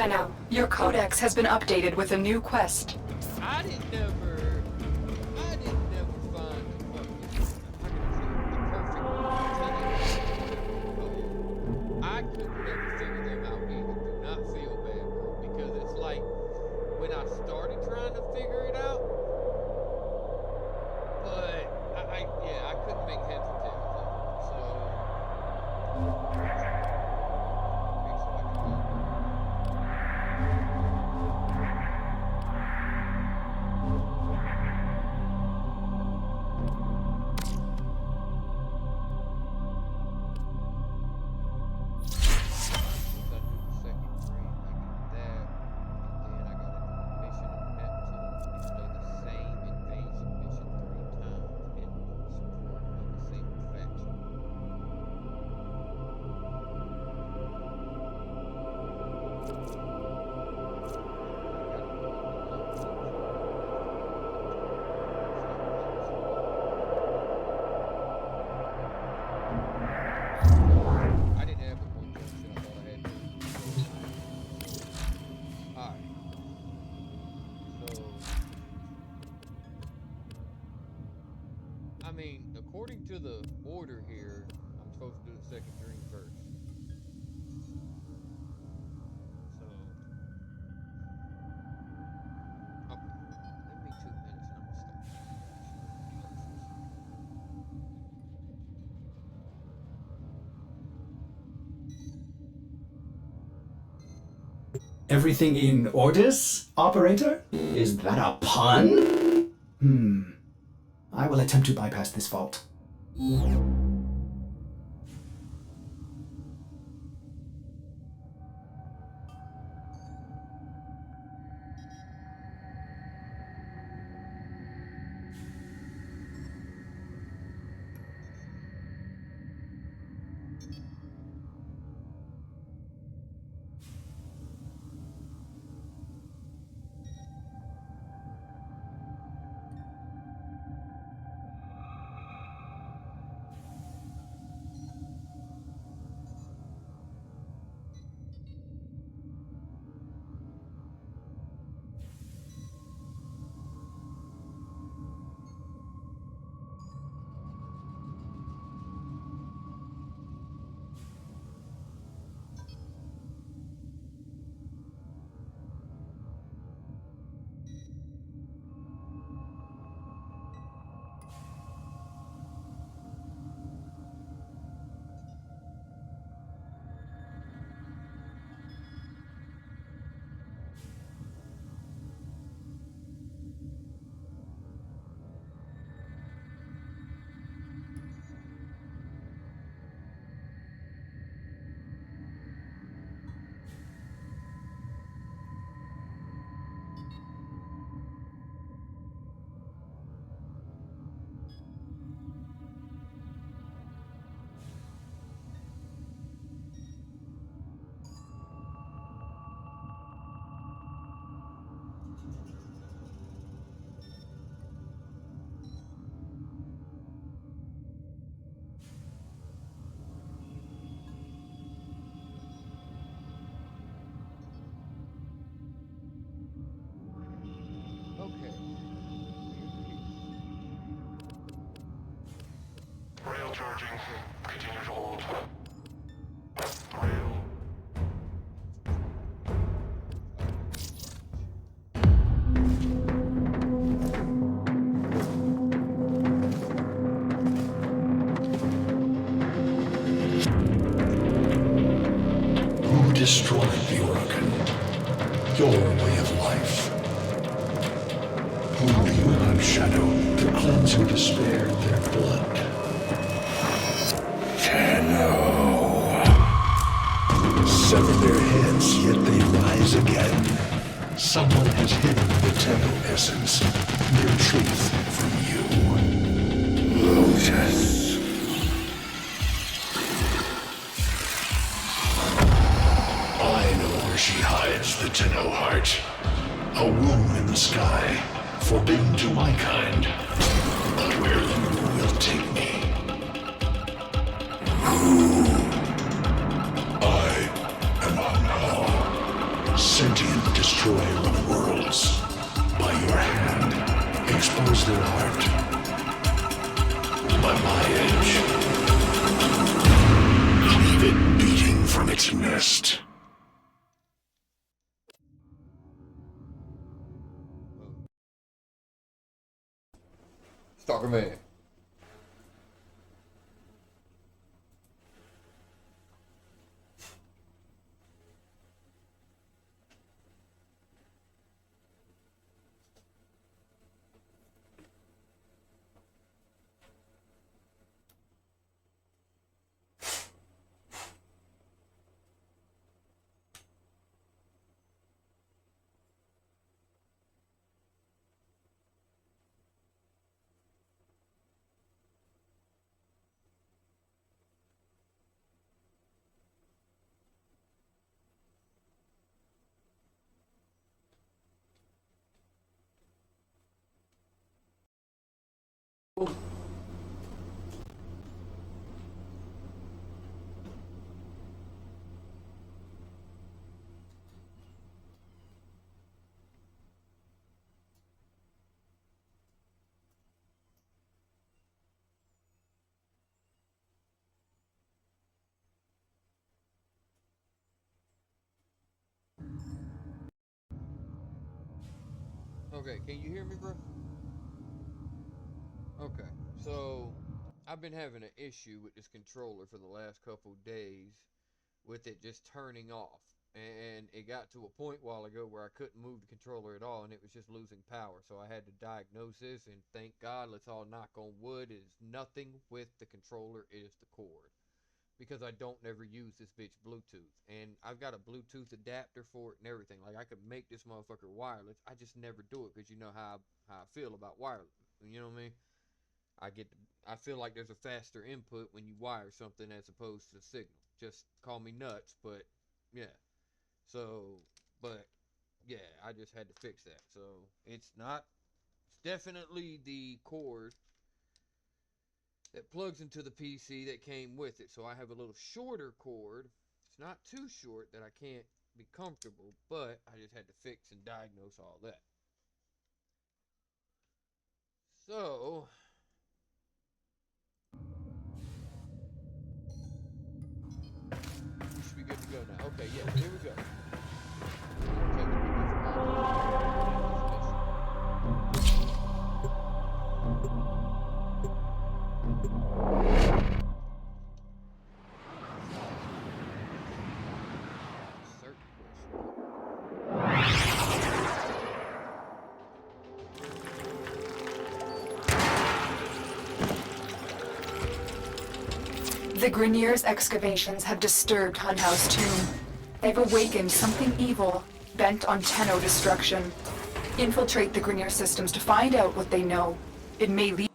Tenno, your codex has been updated with a new quest. I didn't never find the perfect. I couldn't never figure them out either. Do not feel bad, bro, because it's like when I started trying to figure it out, but I couldn't make heads or tails of it. So according to the order here, I'm supposed to do the second dream first. So, okay, give me 2 minutes and I'm gonna start. Everything in orders, operator? Is that a pun? I will attempt to bypass this fault. Rail charging. Continue to hold. Rail. Who destroyed the Organ? Your way of life. Who do you have, Shadow, to cleanse who despaired their blood? Tenno. Sever their heads, yet they rise again. Someone has hidden the Tenno essence, their truth from you. Lotus. I know where she hides the Tenno heart. A womb in the sky, forbidden to my kind. But where you will take me. I am unknown. Say its nest. Stalker Man. Okay, can you hear me, bro? Okay, so I've been having an issue with this controller for the last couple days with it just turning off. And it got to a point a while ago where I couldn't move the controller at all and it was just losing power. So I had to diagnose this, and thank God, let's all knock on wood, it is nothing with the controller, it is the cord. Because I don't never use this bitch Bluetooth. And I've got a Bluetooth adapter for it and everything. Like, I could make this motherfucker wireless. I just never do it because you know how I feel about wireless. You know what I mean? I feel like there's a faster input when you wire something as opposed to signal. Just call me nuts, but yeah. So, but yeah, I just had to fix that. So it's definitely the cord that plugs into the PC that came with it. So I have a little shorter cord. It's not too short that I can't be comfortable, but I just had to fix and diagnose all that. So we should be good to go now. Okay, yeah, here we go. The Grineer's excavations have disturbed Hunhouse Tomb. They've awakened something evil, bent on Tenno destruction. Infiltrate the Grineer systems to find out what they know. It may lead...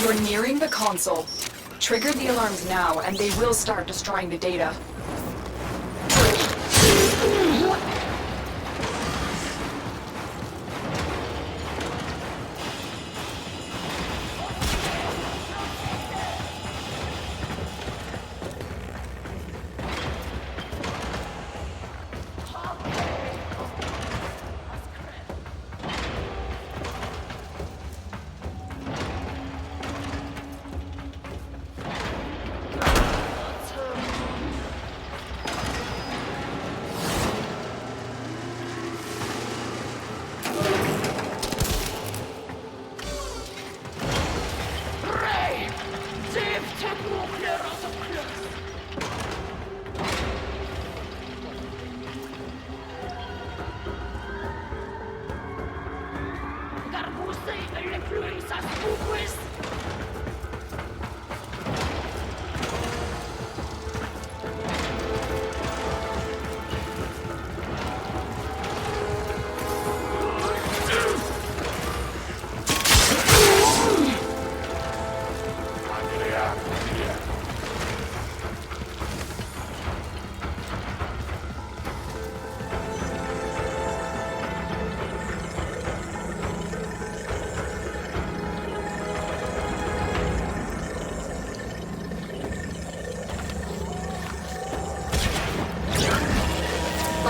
You're nearing the console. Trigger the alarms now, and they will start destroying the data.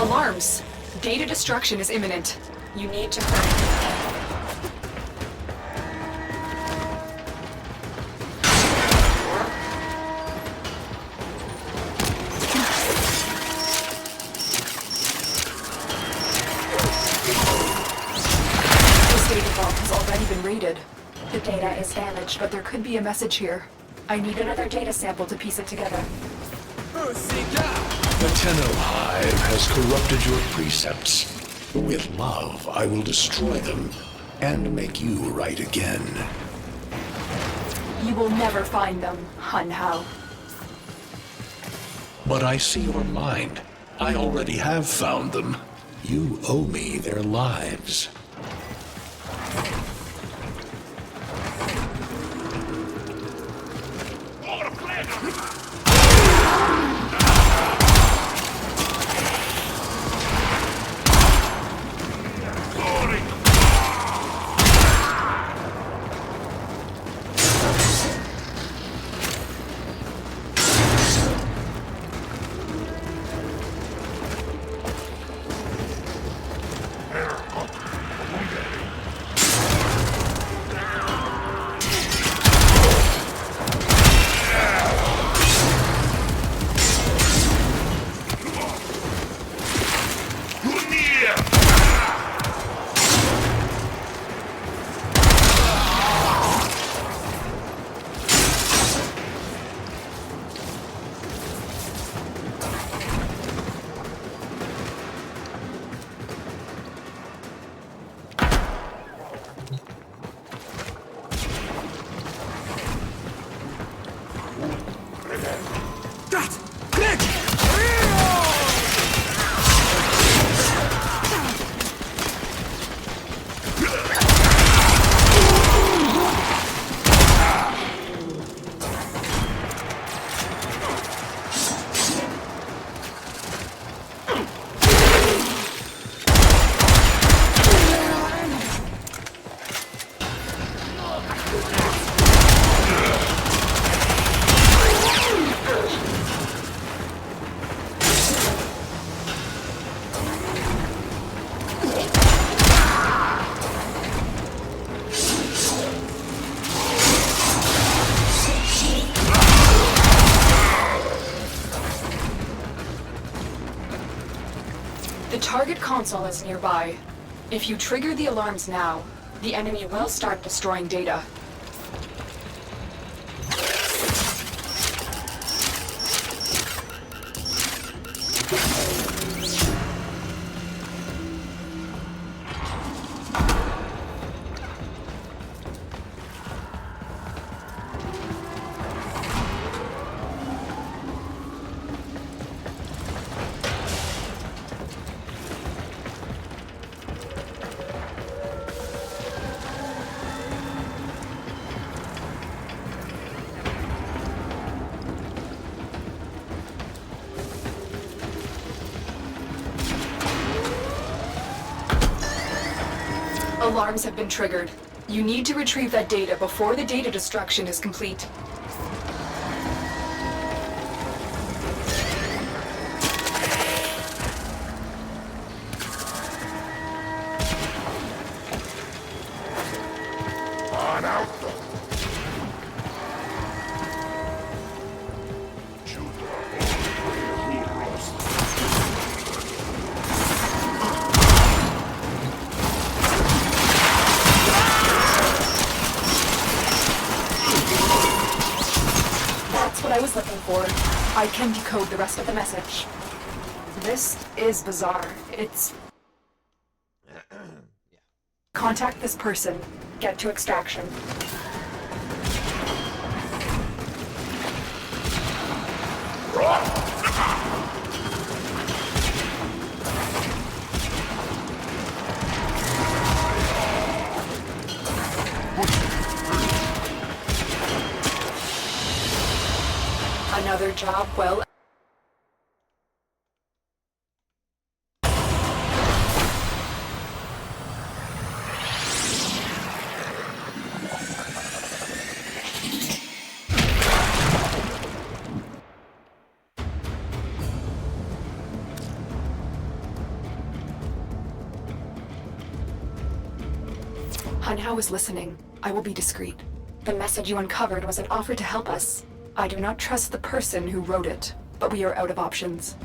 Alarms. Data destruction is imminent. You need to hurry. This data vault has already been raided. The data is damaged, but there could be a message here. I need another data sample to piece it together. The Tenno Hive has corrupted your precepts. With love, I will destroy them and make you right again. You will never find them, Hun Hao. But I see your mind. I already have found them. You owe me their lives. The target console is nearby. If you trigger the alarms now, the enemy will start destroying data. Alarms have been triggered. You need to retrieve that data before the data destruction is complete. On out. That's what I was looking for. I can decode the rest of the message. This is bizarre. It's... Contact this person. Get to extraction. Another job well. Hunhao is listening. I will be discreet. The message you uncovered was an offer to help us. I do not trust the person who wrote it, but we are out of options.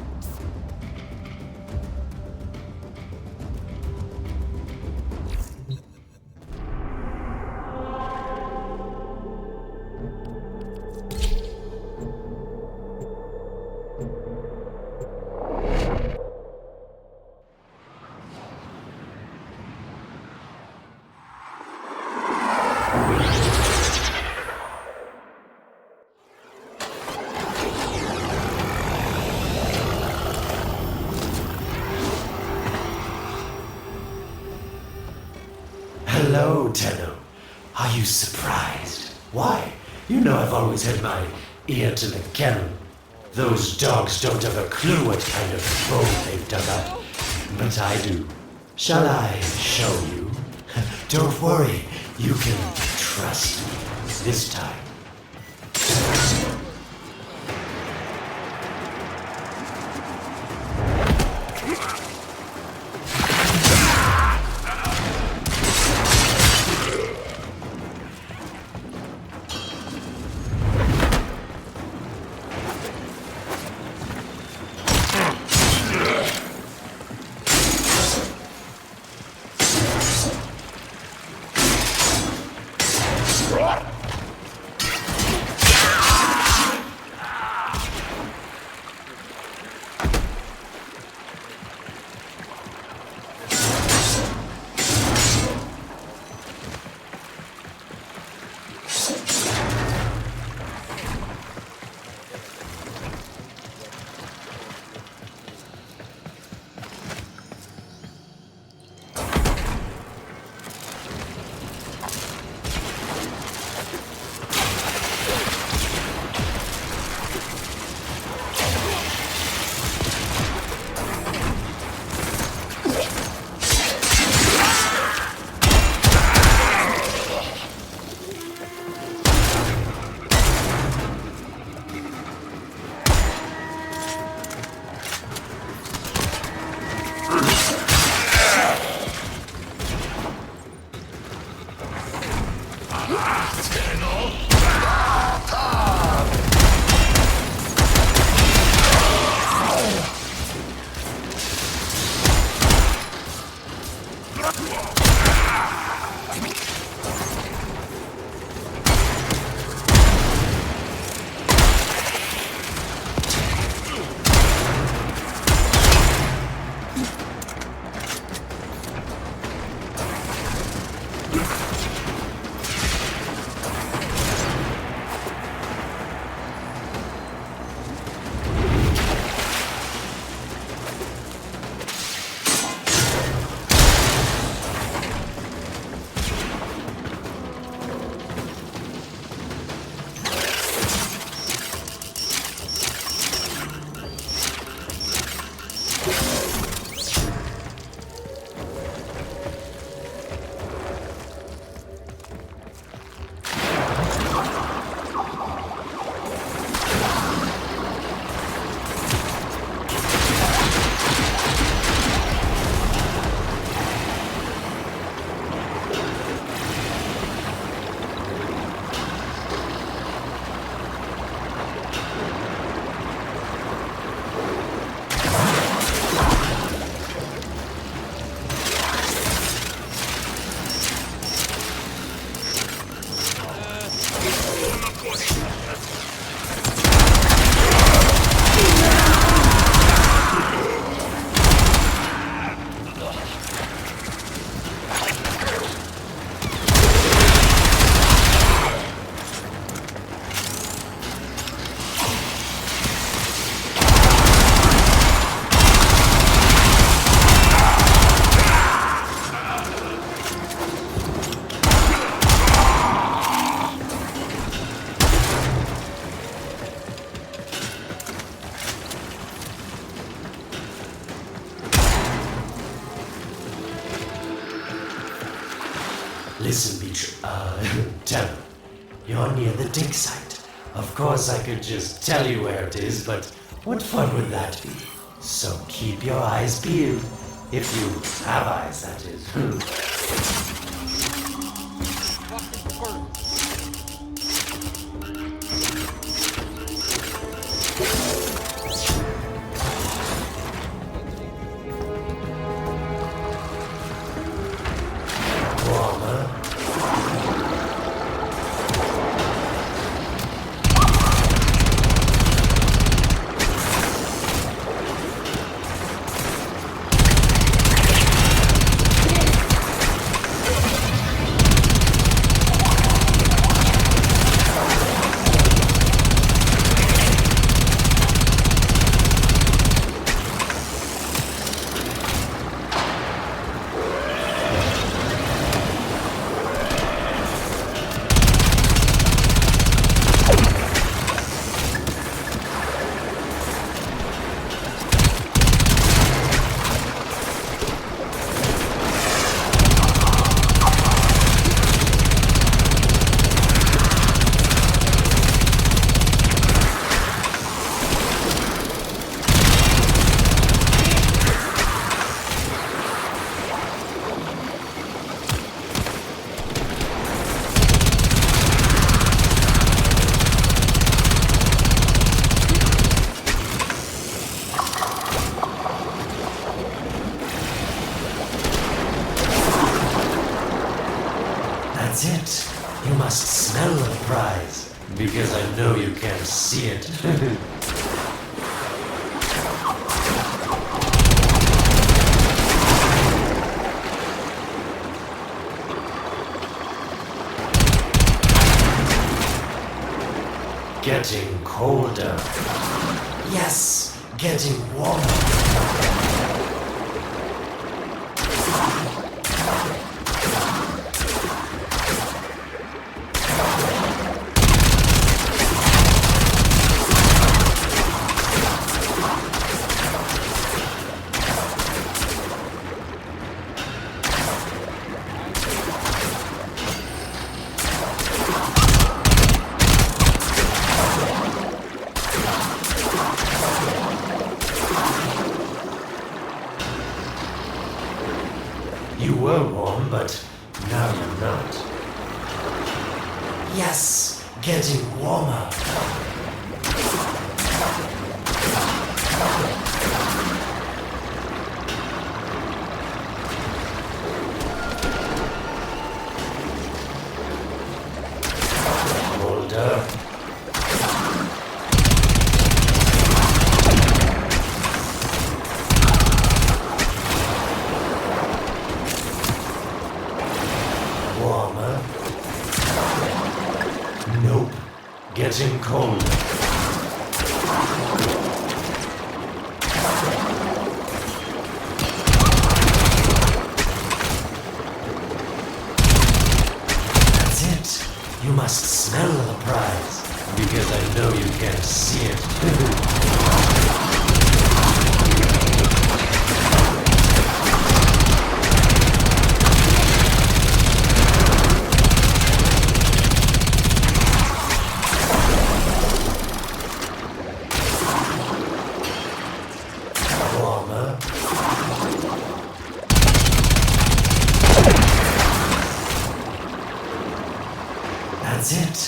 Hello, Tenno. Are you surprised? Why? You know I've always had my ear to the cannon. Those dogs don't have a clue what kind of bone they've dug up. But I do. Shall I show you? Don't worry. You can trust me this time. Tell. You're near the dig site. Of course I could just tell you where it is, but what fun would that be? So keep your eyes peeled. If you have eyes, that is. Fucking first. Warmer. That's it. You must smell the prize. Because I know you can't see it. Getting colder. Yes, getting warmer. You were warm, but now you're not. Yes, getting warmer. Colder. Warmer. Nope. Getting colder. That's it. You must smell the prize. Because I know you can't see it. Warmer. That's it.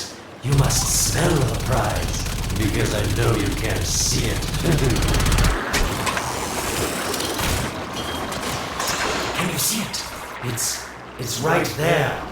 You must smell the prize. Because I know you can't see it. Can you see it? It's right there.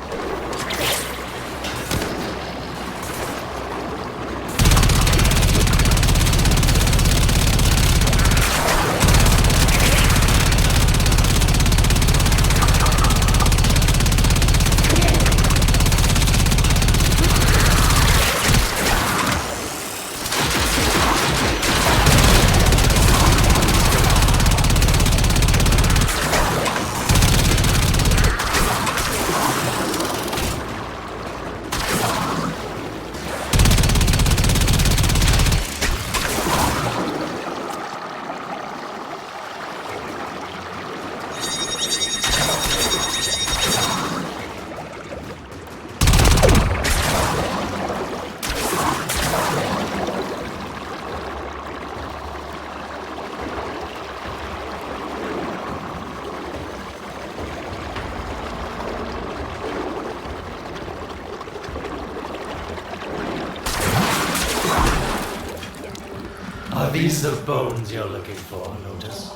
these the bones you're looking for, Lotus?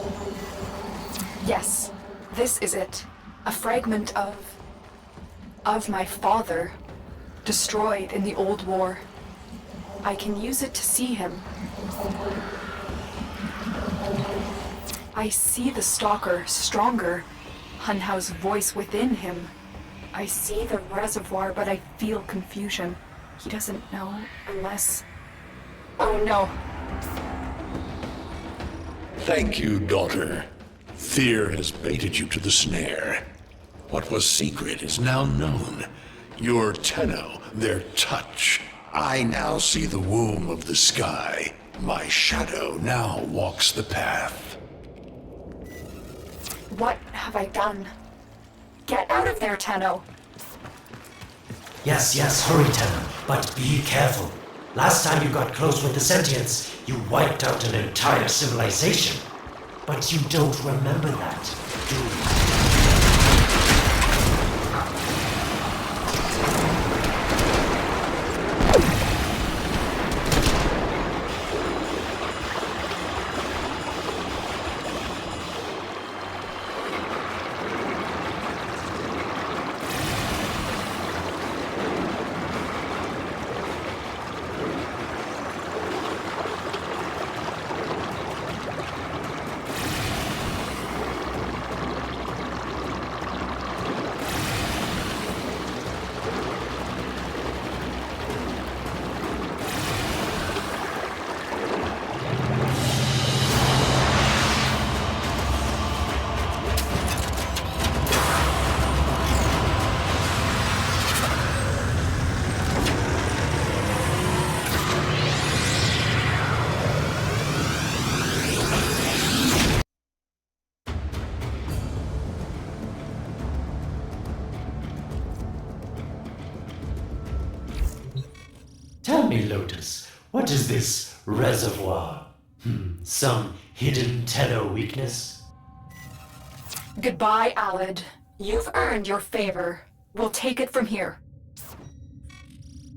Yes, this is it. A fragment of my father, destroyed in the old war. I can use it to see him. I see the stalker stronger, Hunhow's voice within him. I see the reservoir, but I feel confusion. He doesn't know unless... Oh no. Thank you, daughter. Fear has baited you to the snare. What was secret is now known. Your Tenno, their touch. I now see the womb of the sky. My shadow now walks the path. What have I done? Get out of there, Tenno. Yes, hurry, Tenno, but be careful. Last time you got close with the sentients, you wiped out an entire civilization. But you don't remember that, do you? Tell me, Lotus, what is this reservoir? Some hidden Tenno weakness? Goodbye, Alad. You've earned your favor. We'll take it from here.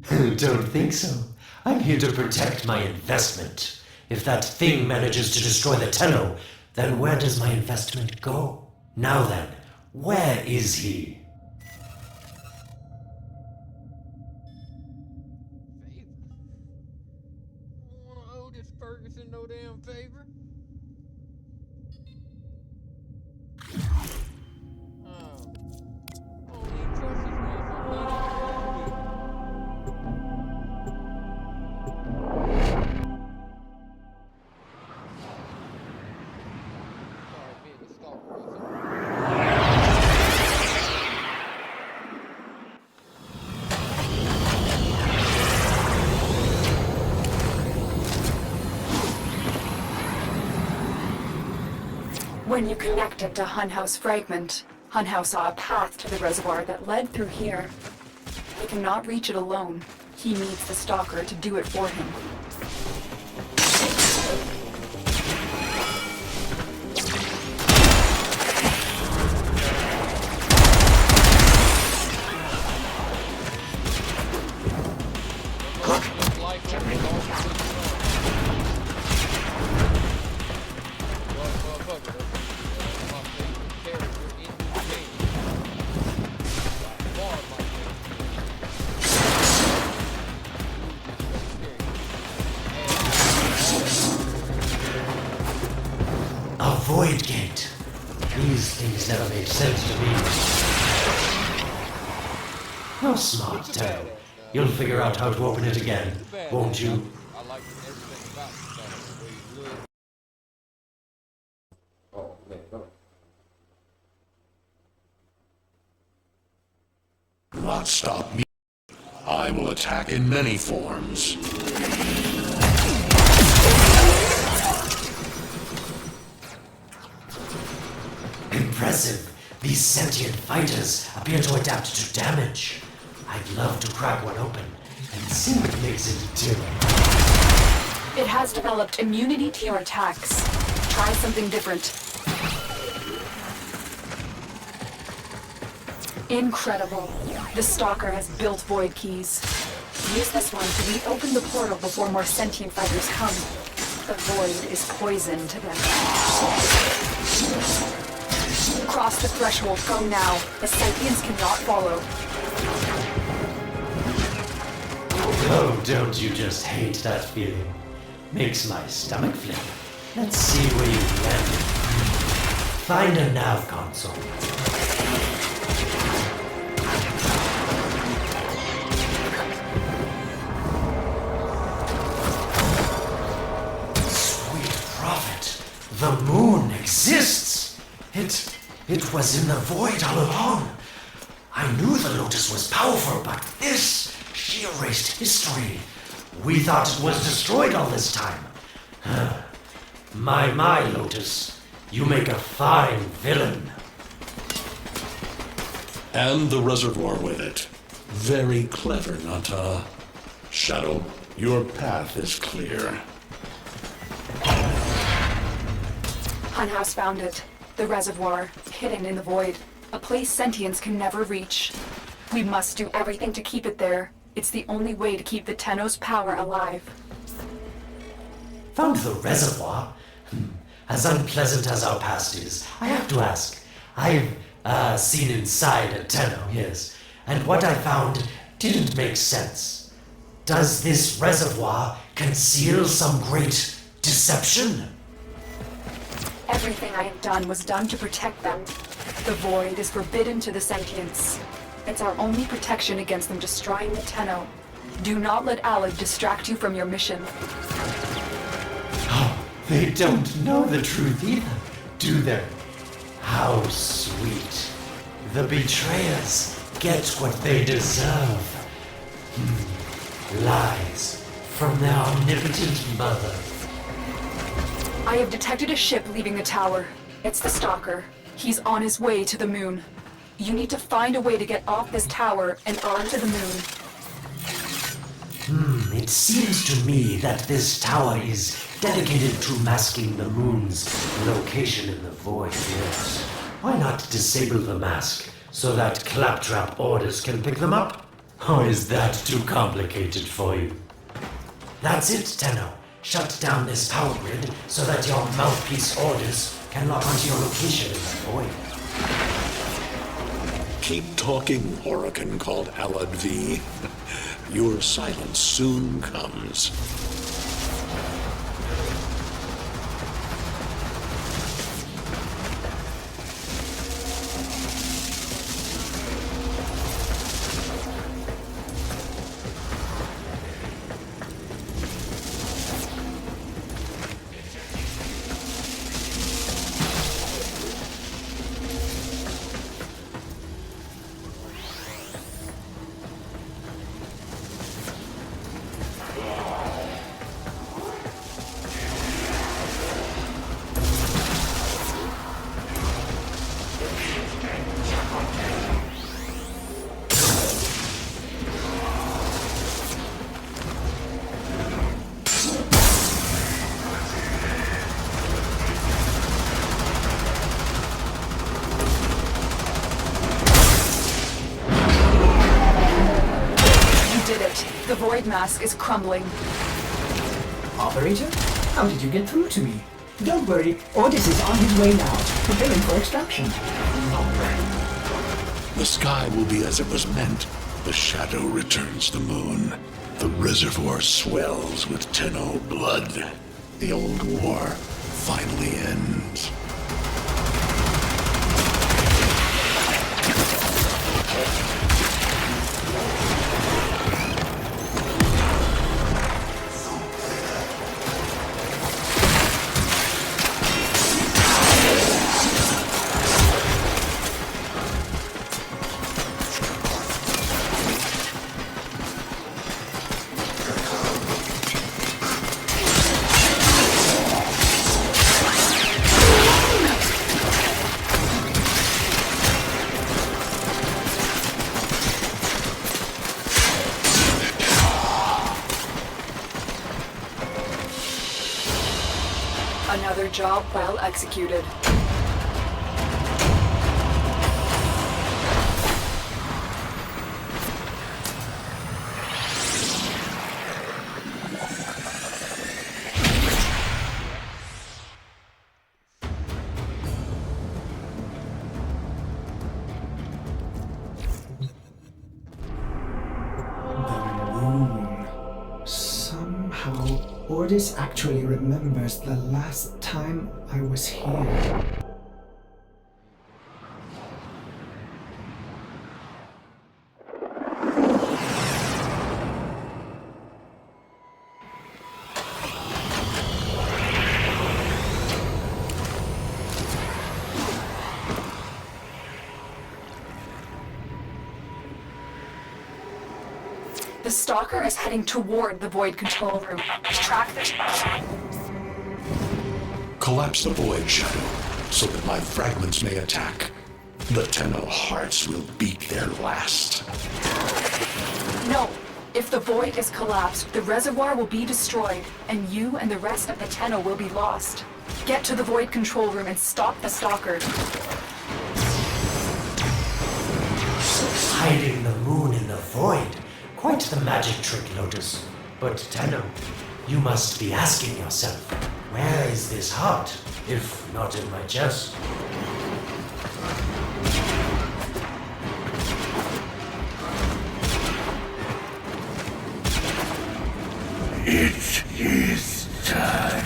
Don't think so. I'm here to protect my investment. If that thing manages to destroy the Tenno, then where does my investment go? Now then, where is he? Ferguson no damn favor. Don't even trust this motherfucker. Sorry, being a stalker isn't. When you connected to Hunhow's fragment, Hunhow saw a path to the reservoir that led through here. He cannot reach it alone. He needs the stalker to do it for him. A void gate. These things never made sense to me. How smart, Tenno. You'll figure out how to open it again, won't you? I like everything about the way you look. Oh, man, no. Not stop me. I will attack in many forms. Impressive. These sentient fighters appear to adapt to damage. I'd love to crack one open and see what it makes it do. It has developed immunity to your attacks. Try something different. Incredible. The stalker has built void keys. Use this one to reopen the portal before more sentient fighters come. The void is poison to them. Cross the threshold, go now. The sentients cannot follow. Oh, don't you just hate that feeling? Makes my stomach flip. Let's see where you landed. Find a nav console. Sweet prophet, the moon exists. It was in the void all along. I knew the Lotus was powerful, but this, she erased history. We thought it was destroyed all this time. My, Lotus, you make a fine villain. And the reservoir with it. Very clever, Nata. Shadow, your path is clear. Hunhouse found it. The reservoir, hidden in the void. A place sentients can never reach. We must do everything to keep it there. It's the only way to keep the Tenno's power alive. Found the reservoir? As unpleasant as our past is, I have to ask. I've seen inside a Tenno, yes, and what I found didn't make sense. Does this reservoir conceal some great deception? Everything I have done was done to protect them. The void is forbidden to the sentients. It's our only protection against them destroying the Tenno. Do not let Alad distract you from your mission. Oh, they don't know the truth either, do they? How sweet. The betrayers get what they deserve. Lies from their omnipotent mother. I have detected a ship leaving the tower. It's the Stalker. He's on his way to the moon. You need to find a way to get off this tower and onto the moon. It seems to me that this tower is dedicated to masking the moon's location in the void, yes. Why not disable the mask so that claptrap orders can pick them up? Or is that too complicated for you? That's it, Tenno. Shut down this power grid so that your mouthpiece orders can lock onto your location in the void. Keep talking, Huracan called Alad V. Your silence soon comes. The void mask is crumbling. Operator? How did you get through to me? Don't worry, Ordis is on his way now, preparing for extraction. The sky will be as it was meant. The shadow returns the moon. The reservoir swells with Tenno blood. The old war finally ends. Another job well executed. Ordis actually remembers the last time I was here. The stalker is heading toward the void control room. Track the... Collapse the void, Shadow, so that my fragments may attack. The Tenno hearts will beat their last. No! If the void is collapsed, the reservoir will be destroyed, and you and the rest of the Tenno will be lost. Get to the void control room and stop the stalker. Hiding the moon in the void. Quite the magic trick, Lotus. But Tenno, you must be asking yourself, where is this heart, if not in my chest? It is done.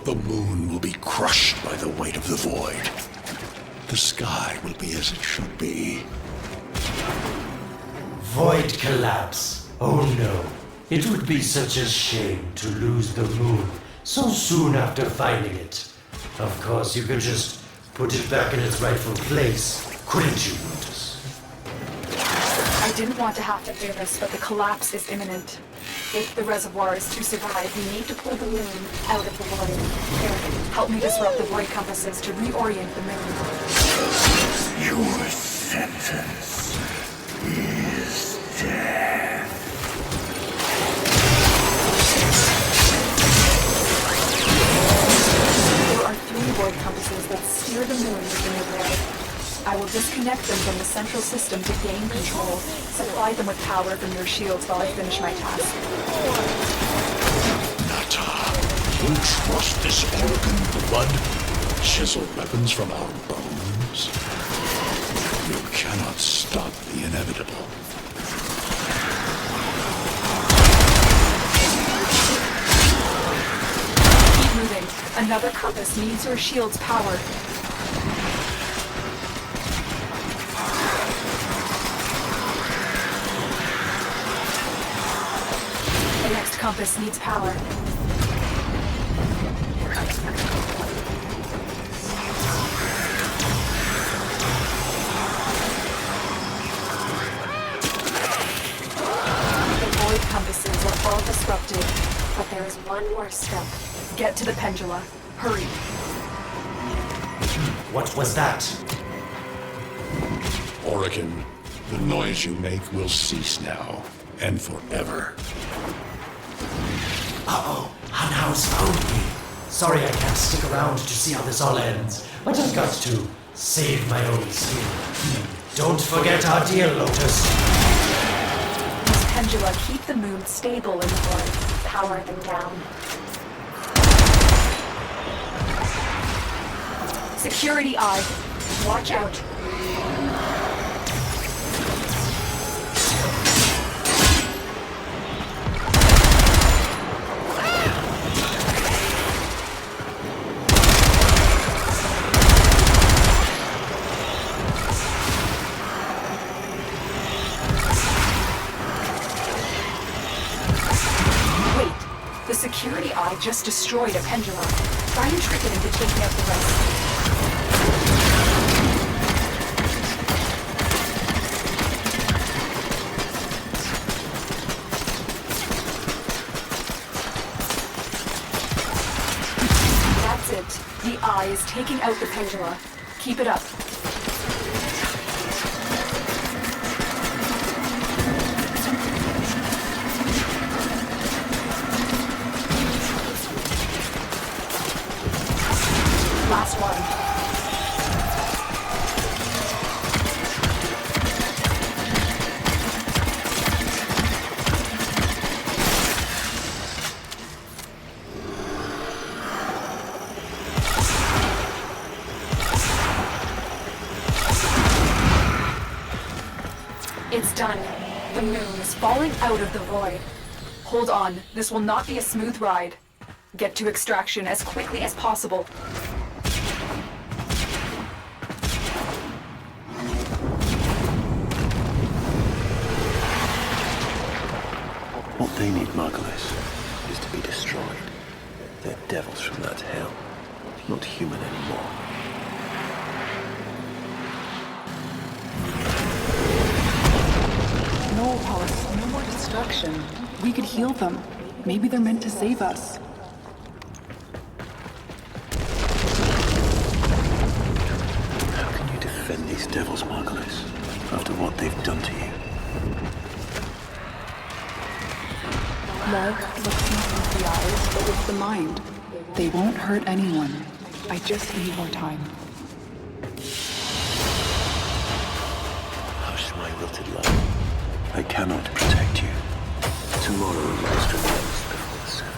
The moon will be crushed by the weight of the void. The sky will be as it should be. Void collapse. Oh no. It would be such a shame to lose the moon so soon after finding it. Of course, you could just put it back in its rightful place, couldn't you, Lotus? I didn't want to have to do this, but the collapse is imminent. If the reservoir is to survive, we need to pull the moon out of the void. Here, help me disrupt the void compasses to reorient the moon. Your sentence is death. There are 3 void compasses that steer the moon within the void. I will disconnect them from the central system to gain control. Supply them with power from your shields while I finish my task. Nata, you trust this organ blood? Chisel weapons from our bones? You cannot stop the inevitable. Keep moving. Another compass needs your shield's power. The next compass needs power. The void compasses are all disrupted, but there is one more step. Get to the pendula. Hurry. What was that? Oregon, the noise you make will cease now, and forever. Uh-oh, Hanhouse found me. Sorry I can't stick around to see how this all ends, but I've got to save my own skin. Don't forget our deal, Lotus. These pendula keep the moon stable in the void. Power them down. Security eye. Watch out. The security eye just destroyed a pendulum. Try and trick it into taking out the rest. That's it. The eye is taking out the pendula. Keep it up. Last one. It's done. The moon is falling out of the void. Hold on, this will not be a smooth ride. Get to extraction as quickly as possible. What they need, Margulis, is to be destroyed. They're devils from that hell, not human anymore. No, Hollis, no more destruction. We could heal them. Maybe they're meant to save us. How can you defend these devils, Margulis, after what they've done to you? Love looks not with the eyes, but with the mind. They won't hurt anyone. I just need more time. Hush, my wilted love. I cannot protect you. Tomorrow lies remains before the sun.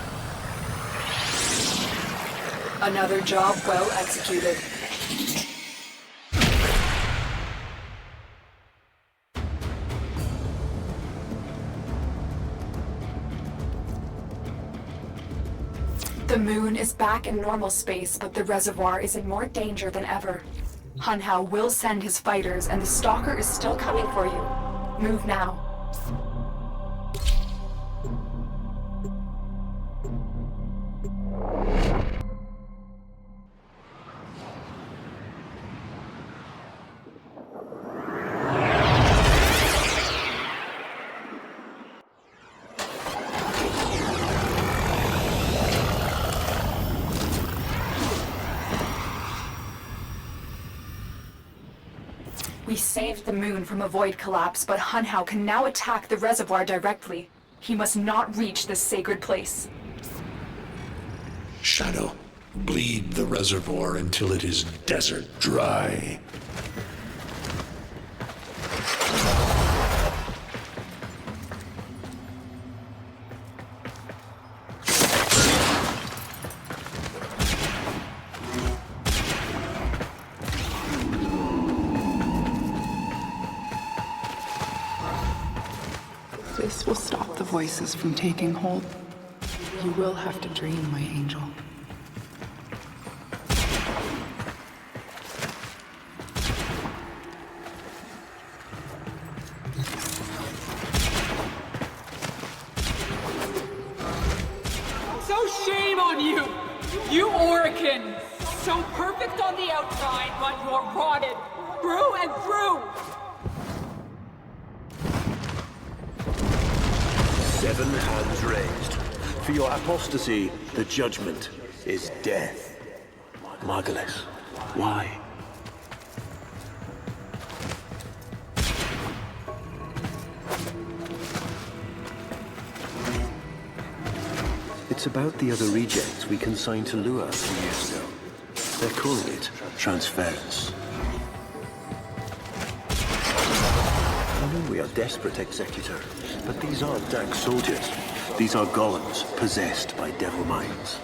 Another job well executed. The moon is back in normal space, but the reservoir is in more danger than ever. Hunhao will send his fighters, and the Stalker is still coming for you. Move now. We saved the moon from a void collapse, but Hunhao can now attack the reservoir directly. He must not reach this sacred place. Shadow, bleed the reservoir until it is desert dry. This will stop the voices from taking hold. You will have to dream, my angel. So shame on you! You Orican! So perfect on the outside, but you're rotted through and through! 7 hands raised. For your apostasy, the judgment is death. Margulis, why? It's about the other rejects we consigned to Lua a few years ago. They're calling it transference. I know we are desperate, Executor, but these aren't Dak soldiers. These are golems possessed by devil minds.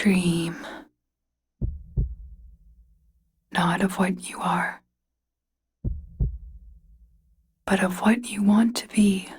dream. Not of what you are, but of what you want to be.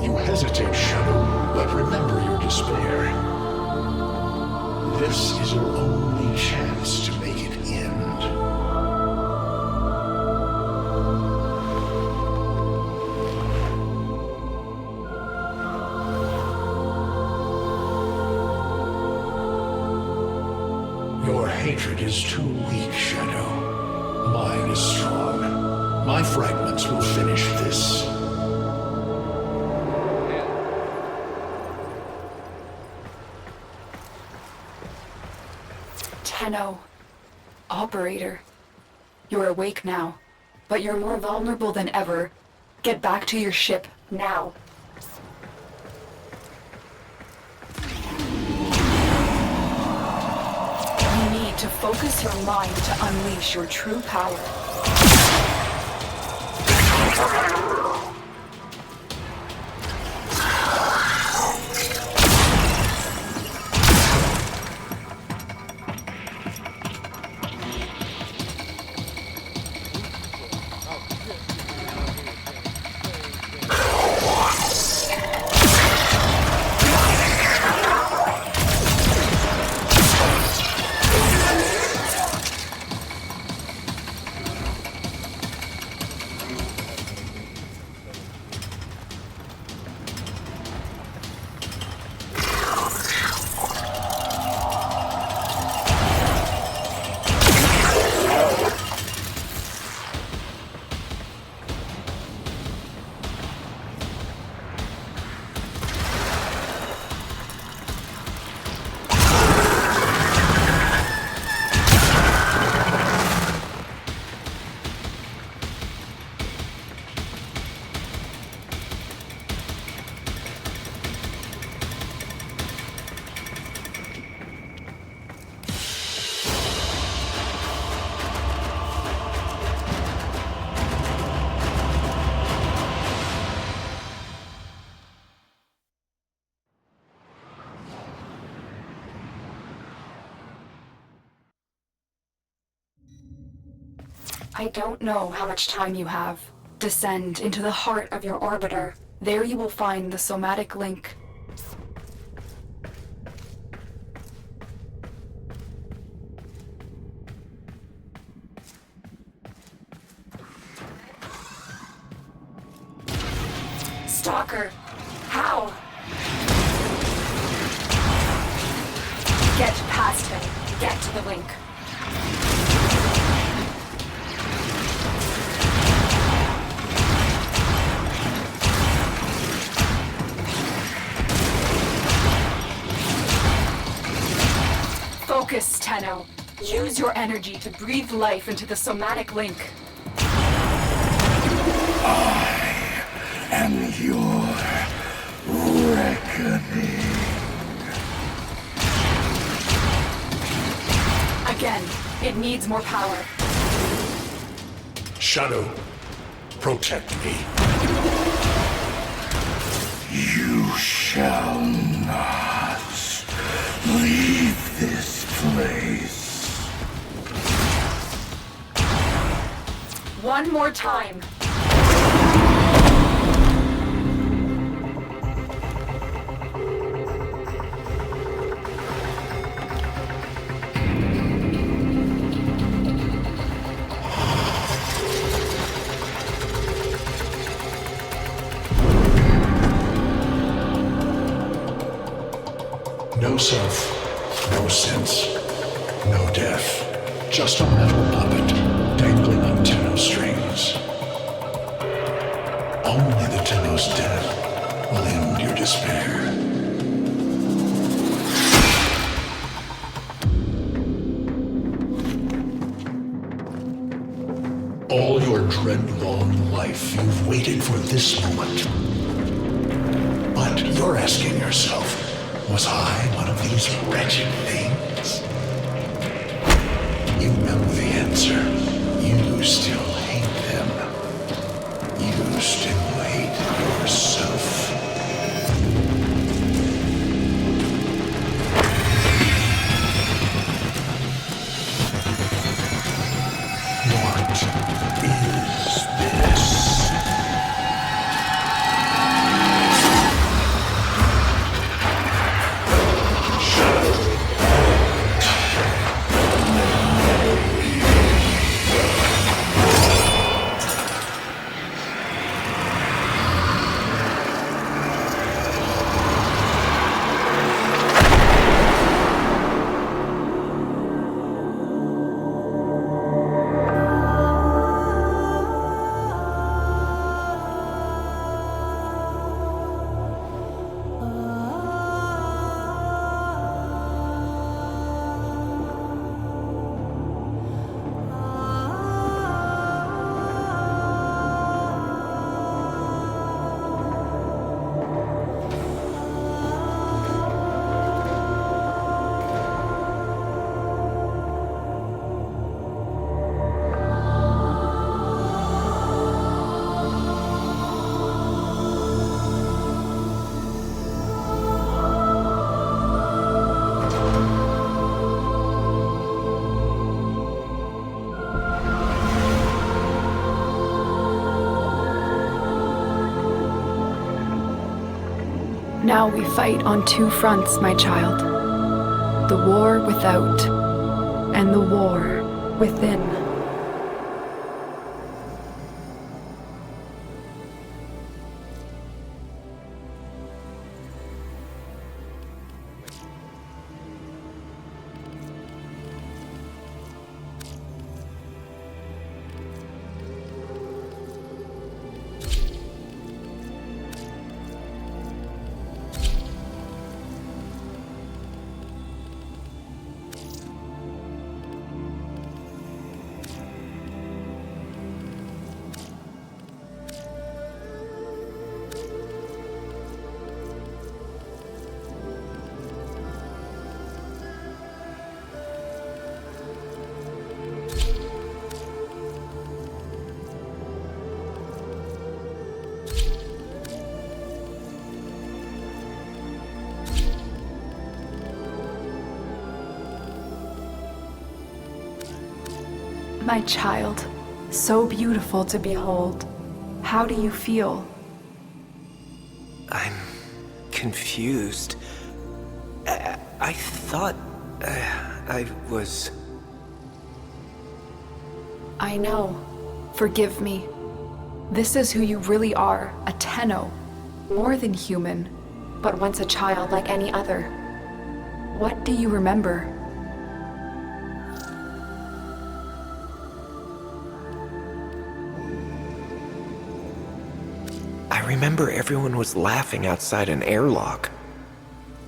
You hesitate, Shadow, but remember your despair. This is your only chance to make it end. Your hatred is too weak, Shadow. Mine is strong. My fragments will finish this. Tenno. Operator. You're awake now, but you're more vulnerable than ever. Get back to your ship, now. You need to focus your mind to unleash your true power. I don't know how much time you have. Descend into the heart of your orbiter. There you will find the somatic link. Stalker! How? Get past him. Get to the link. Focus, Tenno. Use your energy to breathe life into the somatic link. I am your reckoning. Again, it needs more power. Shadow, protect me. You shall not leave this place. One more time. self, no sense, no death. Just a metal puppet dangling on Tenno strings. Only the Tenno's death will end your despair. All your dread-long life, you've waited for this moment. But you're asking yourself, was I one of these wretched things? You know the answer. You still hate them. You still hate yourself. What is this? Now we fight on two fronts, my child. The war without, and the war within. My child, so beautiful to behold. How do you feel? I'm confused. I thought I was... I know. Forgive me. This is who you really are, a Tenno. More than human, but once a child like any other. What do you remember? I remember everyone was laughing outside an airlock.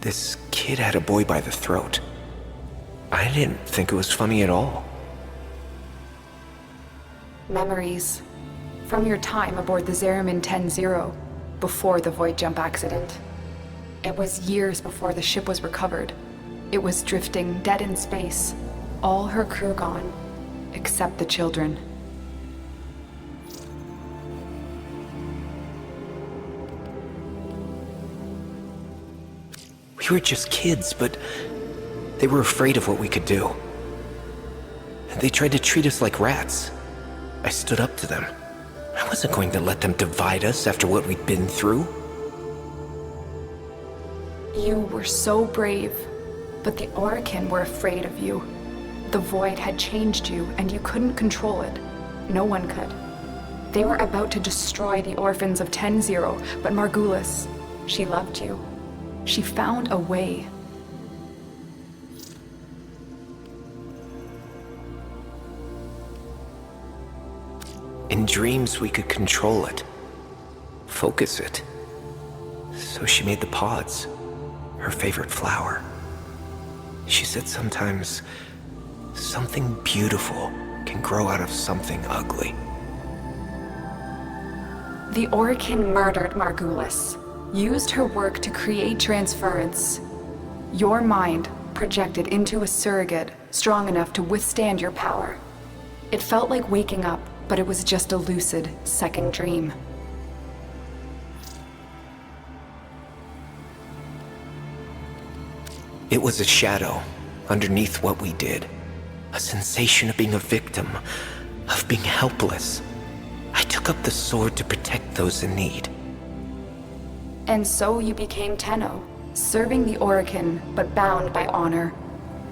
This kid had a boy by the throat. I didn't think it was funny at all. Memories. From your time aboard the Zeramin 10-0, before the void jump accident. It was years before the ship was recovered. It was drifting dead in space. All her crew gone, except the children. We were just kids, but they were afraid of what we could do. They tried to treat us like rats. I stood up to them. I wasn't going to let them divide us after what we'd been through. You were so brave, but the Orokin were afraid of you. The void had changed you, and you couldn't control it. No one could. They were about to destroy the orphans of 10-0, but Margulis, she loved you. She found a way. In dreams, we could control it, focus it. So she made the pods, her favorite flower. She said sometimes something beautiful can grow out of something ugly. The Orokin murdered Margulis, used her work to create transference. Your mind projected into a surrogate strong enough to withstand your power. It felt like waking up, but it was just a lucid second dream. It was a shadow underneath what we did. A sensation of being a victim, of being helpless. I took up the sword to protect those in need. And so you became Tenno, serving the Orokin, but bound by honor.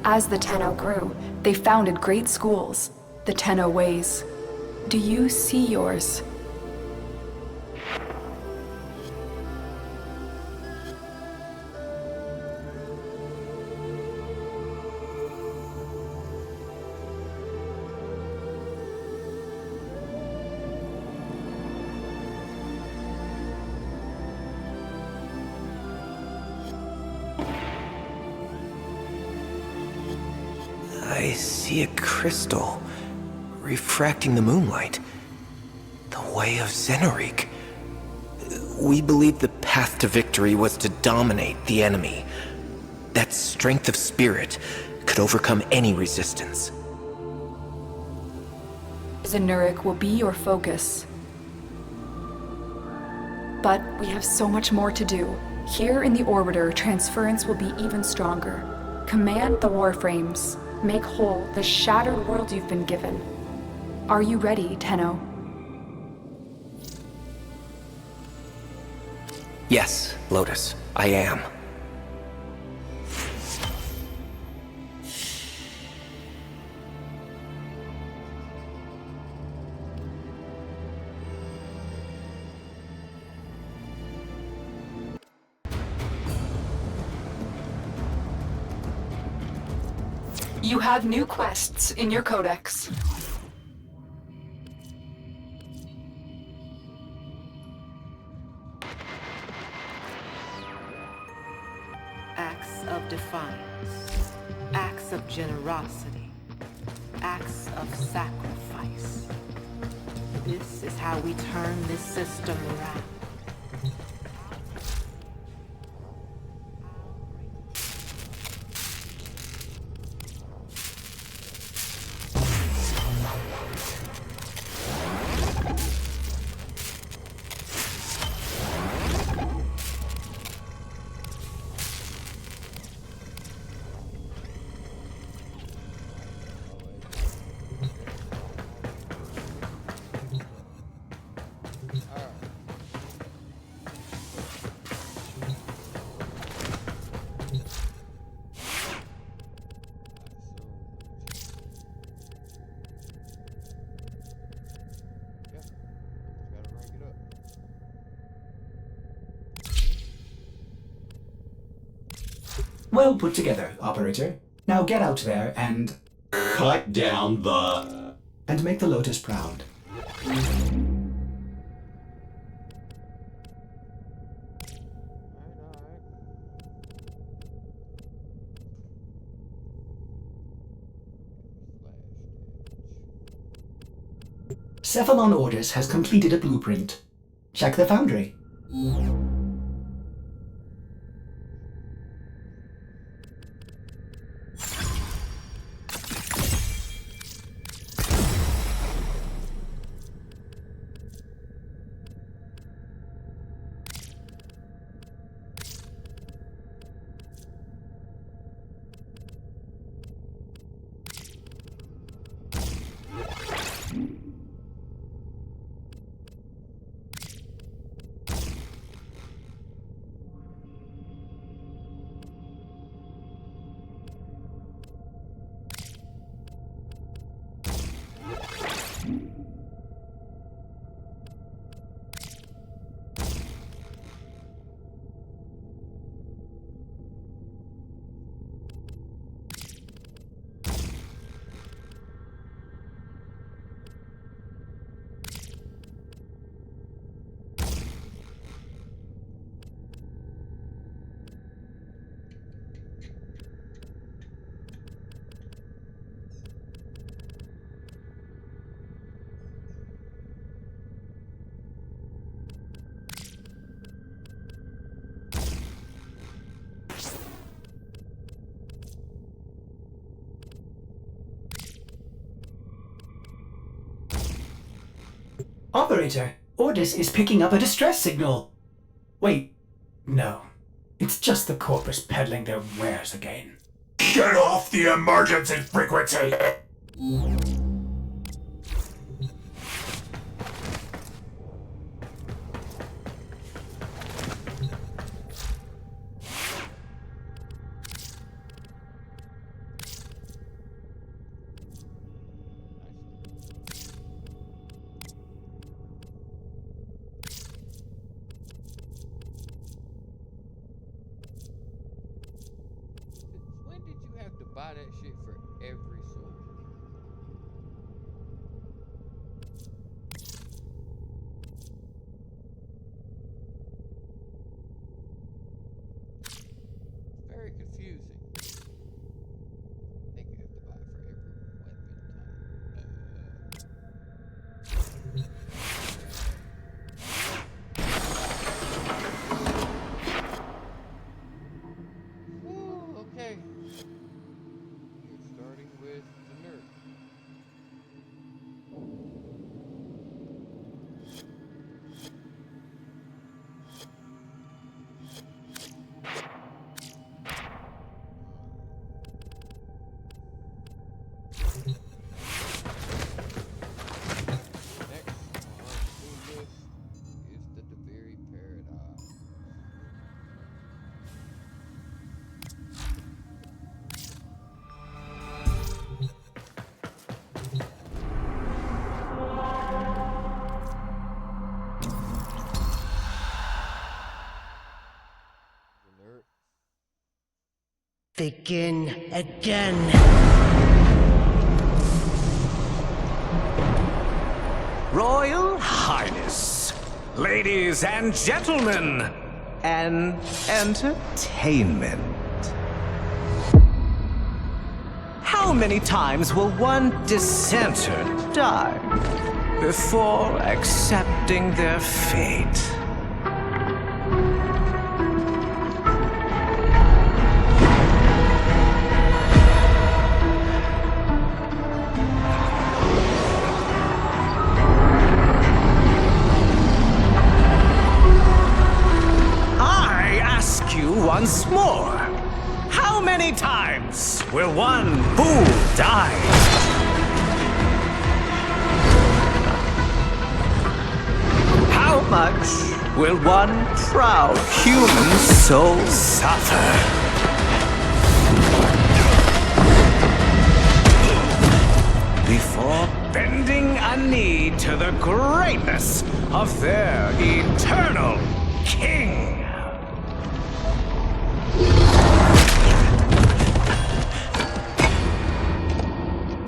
As the Tenno grew, they founded great schools, the Tenno ways. Do you see yours? I see a crystal refracting the moonlight. The way of Xenorik. We believed the path to victory was to dominate the enemy. That strength of spirit could overcome any resistance. Xenorik will be your focus. But we have so much more to do. Here in the Orbiter, transference will be even stronger. Command the Warframes. Make whole the shattered world you've been given. Are you ready, Tenno? Yes, Lotus, I am. You have new quests in your codex. Acts of defiance, acts of generosity, acts of sacrifice. This is how we turn this system around. Well put together, operator. Now get out there and... Cut down the... and make the Lotus proud. Cephalon Ordis has completed a blueprint. Check the foundry. Operator, Ordis is picking up a distress signal. Wait, no. It's just the Corpus peddling their wares again. Get off the emergency frequency! When did you have to buy that shit for every sword? Very confusing. I think you have to buy it for every weapon type. Ooh, okay. We're starting with the nerd. Next on our to-do list is the Deviri Paradox. The nerd. Begin again. Royal Highness, ladies and gentlemen, and entertainment. How many times will one dissenter die before accepting their fate? I ask you once more. How many times will one fool die? How much will one proud human soul suffer? Before bending a knee to the greatness of their eternal king.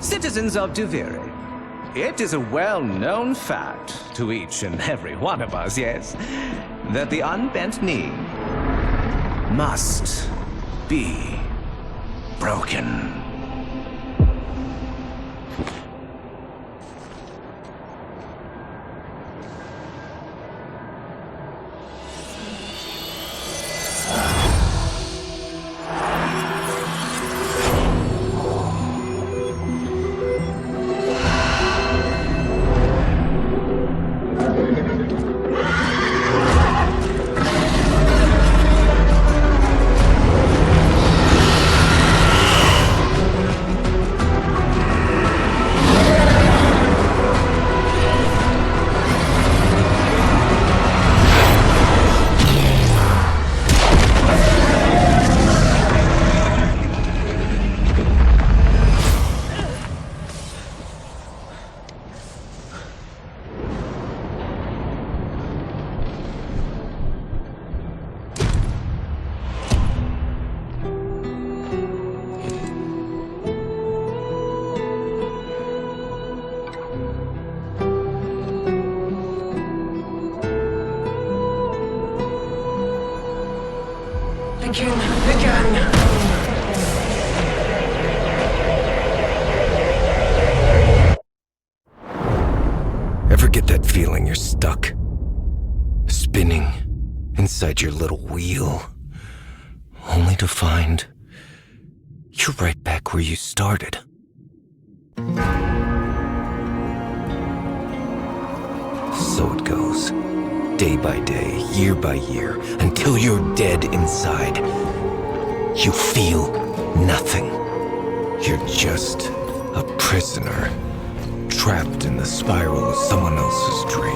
Citizens of Deviri, it is a well-known fact to each and every one of us, yes, that the unbent knee must be broken. Ever get that feeling you're stuck? Spinning inside your little wheel, only to find you're right back where you started. goes. Day by day, year by year, until you're dead inside. You feel nothing. You're just a prisoner, trapped in the spiral of someone else's dream.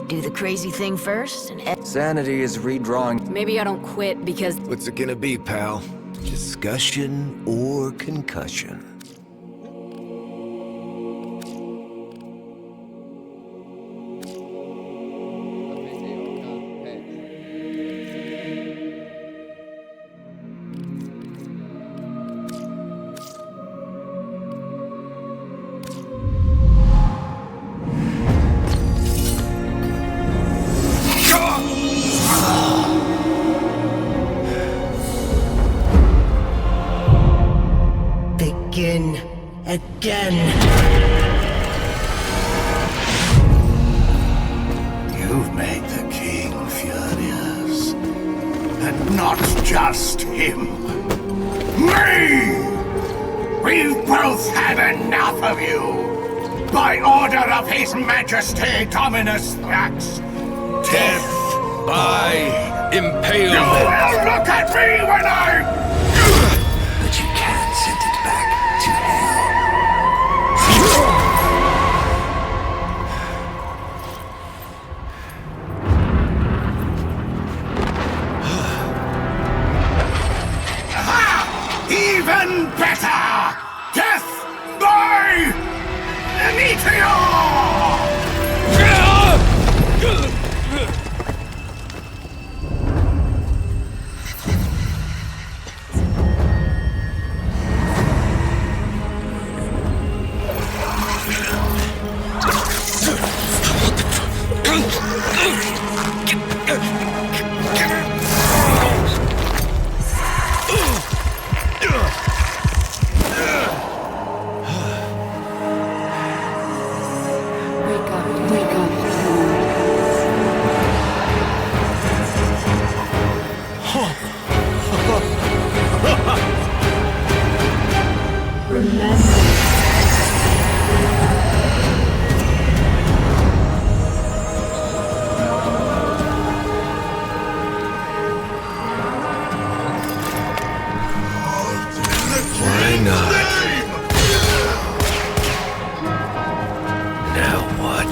Do the crazy thing first, and Sanity is redrawing. maybe I don't quit because What's it gonna be, pal? Discussion or concussion? Begin again. You've made the king furious. And not just him. Me! We've both had enough of you! By order of His Majesty Dominus Thrax, death by impalement. You will look at me when I... But you can't send it back to hell. Even better! Death by meteor! Why not? Now what?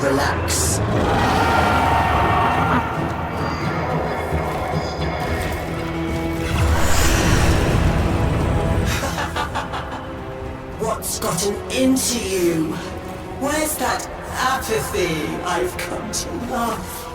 Relax. What's gotten into you? Where's that apathy I've come to love?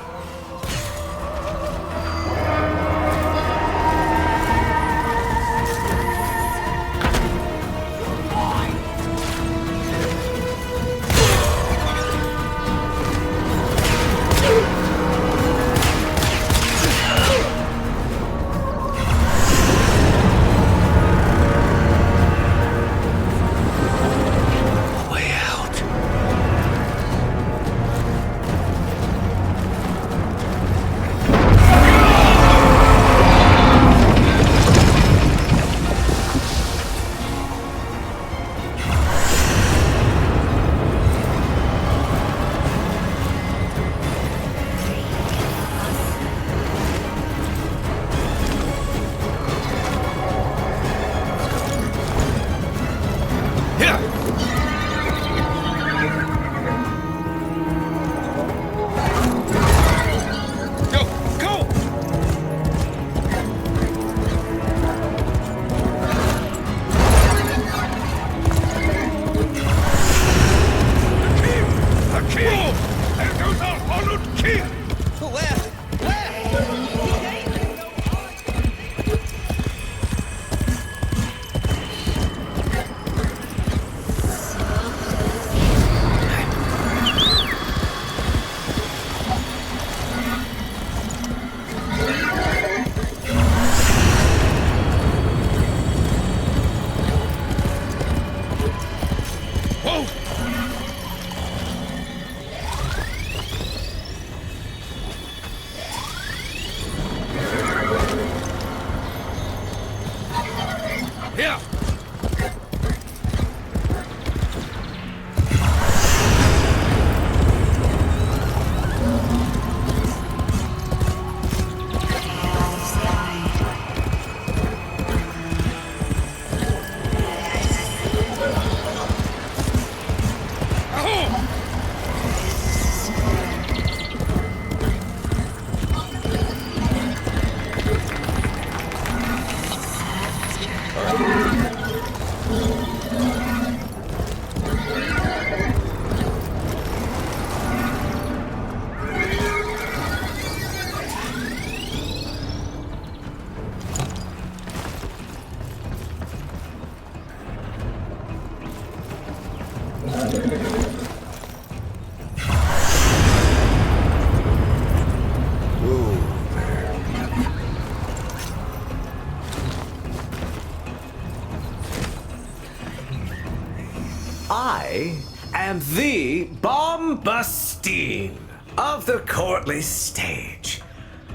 I am the Bombastine of the courtly stage,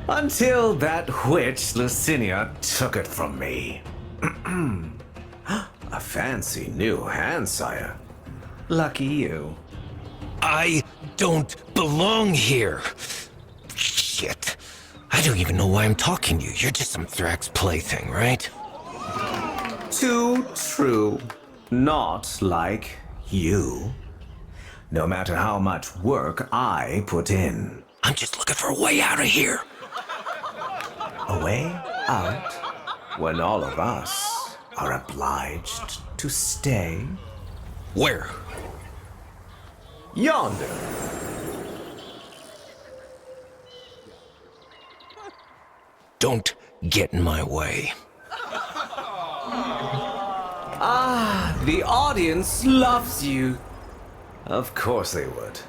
until that witch Lucinia took it from me. A fancy new hand, sire. Lucky you. I don't belong here. Shit. I don't even know why I'm talking to you. You're just some Thrax plaything, right? Too true. Not like you. No matter how much work I put in. I'm just looking for a way out of here. A way out when all of us are obliged to stay? Where? Yonder. Don't get in my way. Ah, the audience loves you. Of course they would.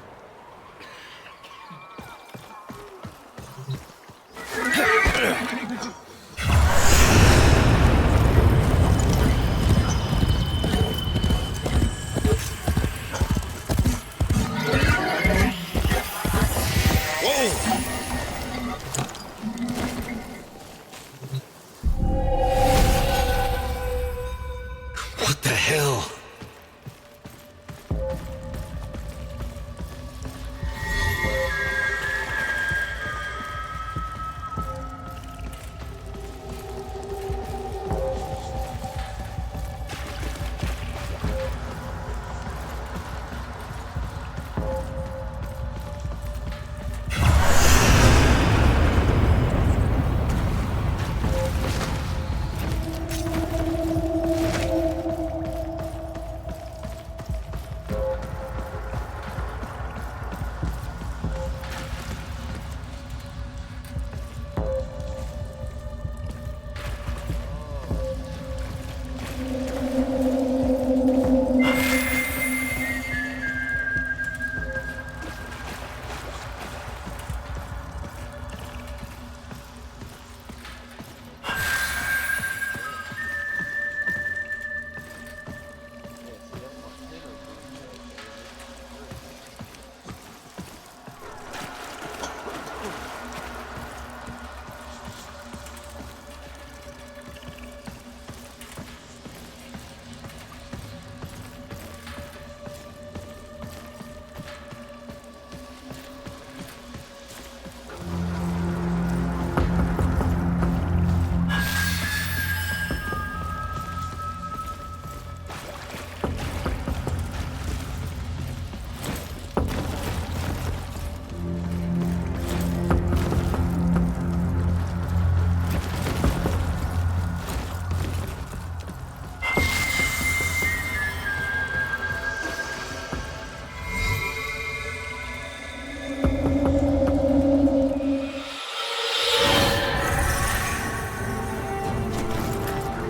What the hell?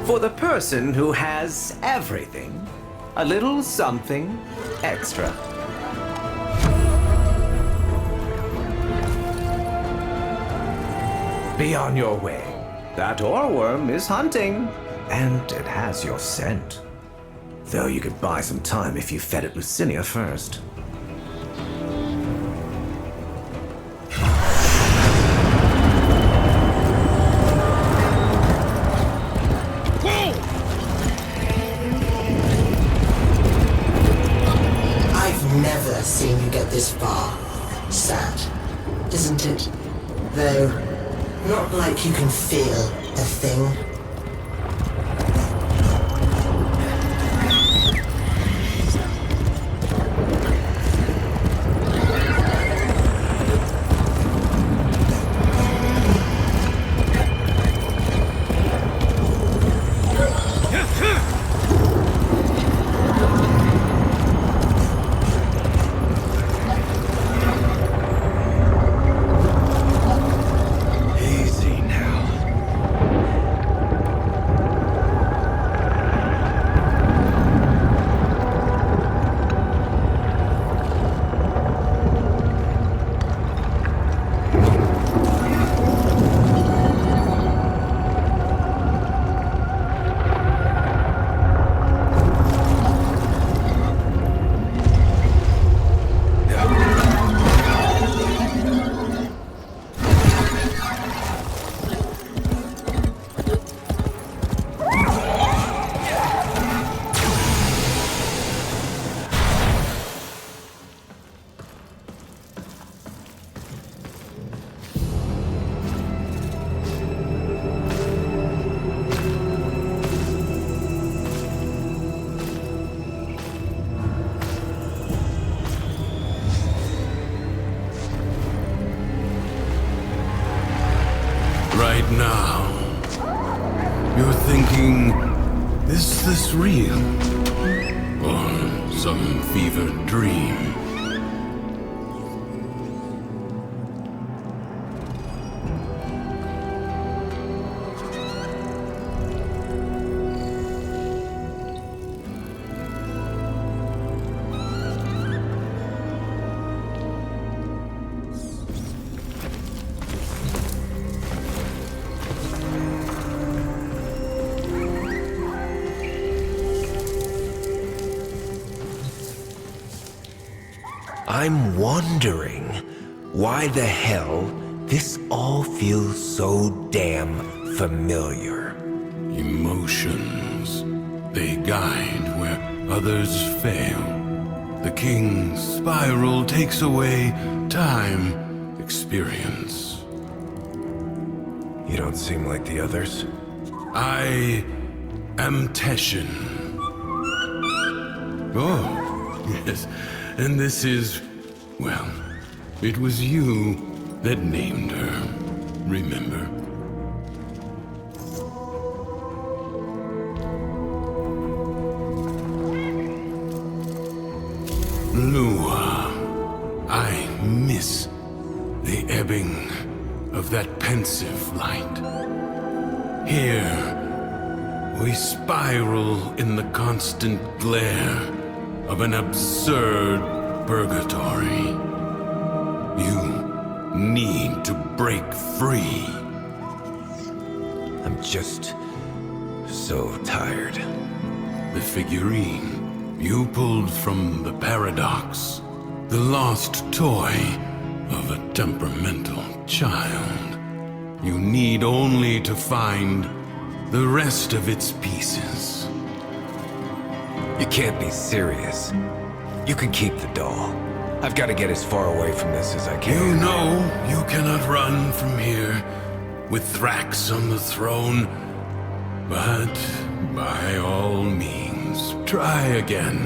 For the person who has everything, a little something extra. Be on your way. That oreworm is hunting, and it has your scent. Though you could buy some time if you fed it Lucinia first. Never seen you get this far. Sad, isn't it? Though, not like you can feel a thing. You're thinking, is this real? Or some fevered dream? I'm wondering why the hell this all feels so damn familiar. Emotions. They guide where others fail. The king's spiral takes away time, experience. You don't seem like the others. I am Teshin. Oh, yes. And this is, well, it was you that named her, remember? Lua, I miss the ebbing of that pensive light. Here, we spiral in the constant glare of an absurd purgatory. You need to break free. I'm just so tired. The figurine you pulled from the paradox, the lost toy of a temperamental child. You need only to find the rest of its pieces. You can't be serious. You can keep the doll. I've got to get as far away from this as I can. You know you cannot run from here with Thrax on the throne. But by all means, try again.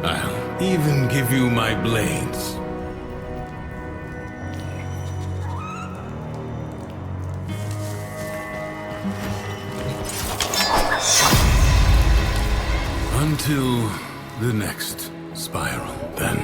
I'll even give you my blades. Until the next spiral, then.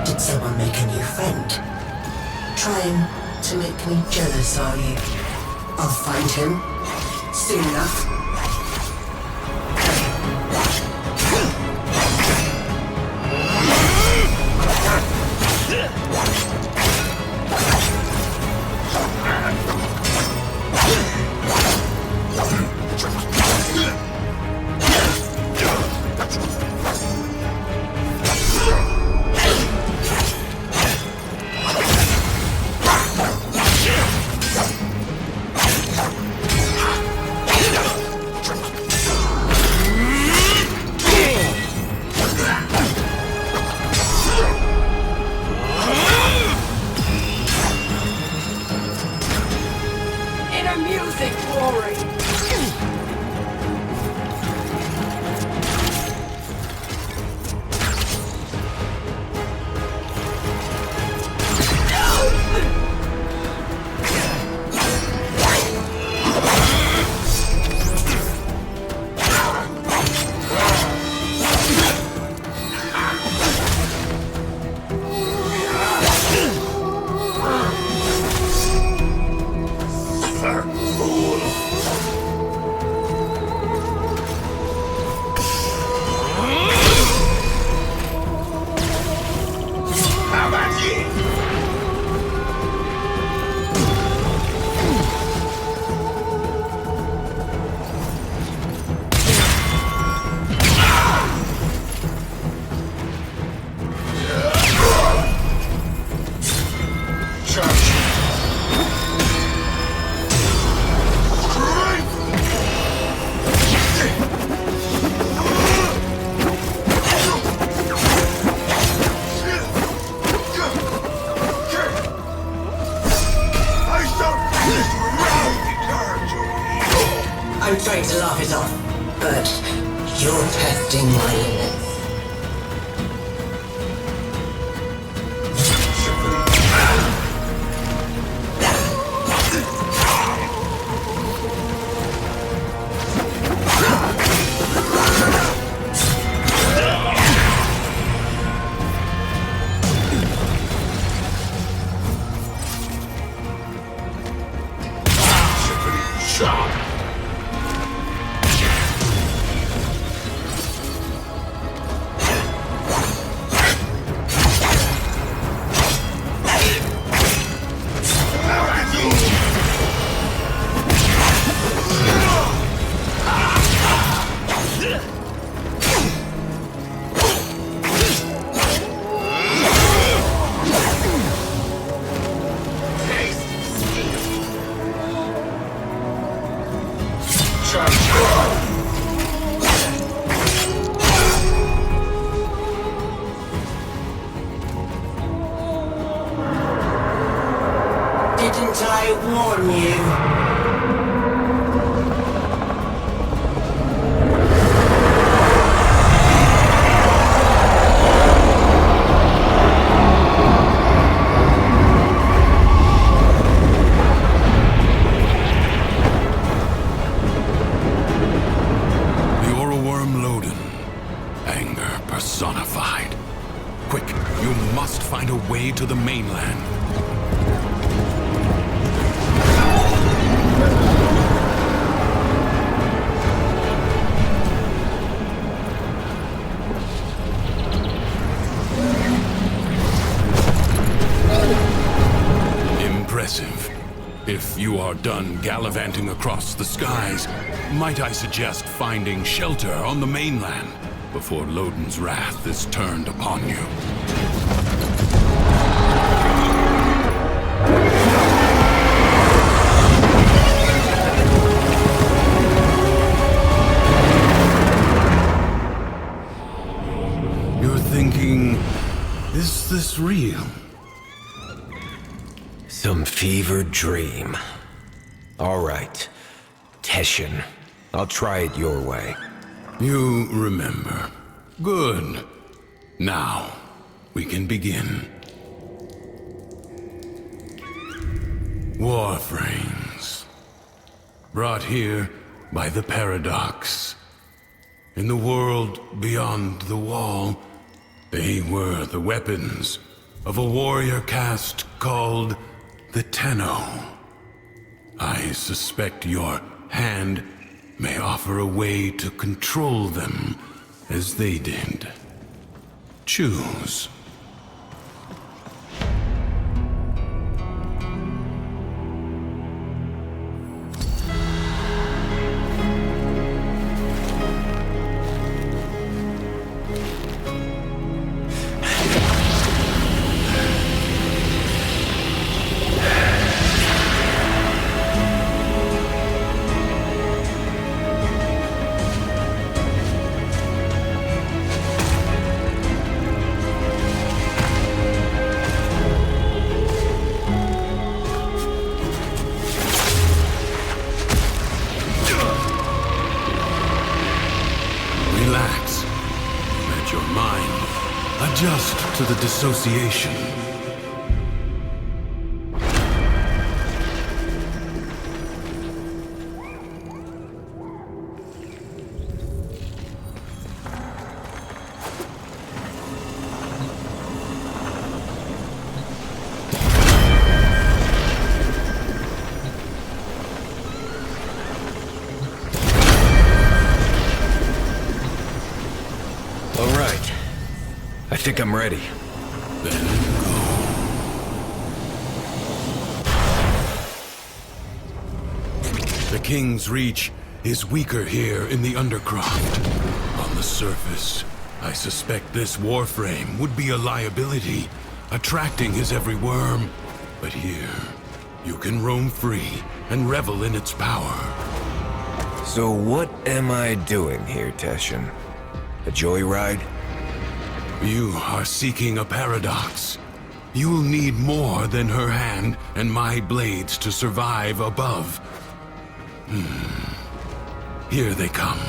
Did someone make a new friend? Trying to make me jealous, are you? I'll find him soon enough. testing my limits. Didn't I warn you? Personified. Quick, you must find a way to the mainland. Impressive. If you are done gallivanting across the skies, might I suggest finding shelter on the mainland before Loden's wrath is turned upon you. You're thinking, is this real? Some fevered dream. All right, Teshin, I'll try it your way. You remember. Good. Now, we can begin. Warframes. Brought here by the Paradox. In the world beyond the wall, they were the weapons of a warrior caste called the Tenno. I suspect your hand may offer a way to control them as they did. Choose. Relax. Let your mind adjust to the dissociation. I think I'm ready. Then go. The King's Reach is weaker here in the Undercroft. On the surface, I suspect this Warframe would be a liability, attracting his every worm. But here, you can roam free and revel in its power. So what am I doing here, Teshin? A joyride? You are seeking a paradox. You'll need more than her hand and my blades to survive above. Here they come.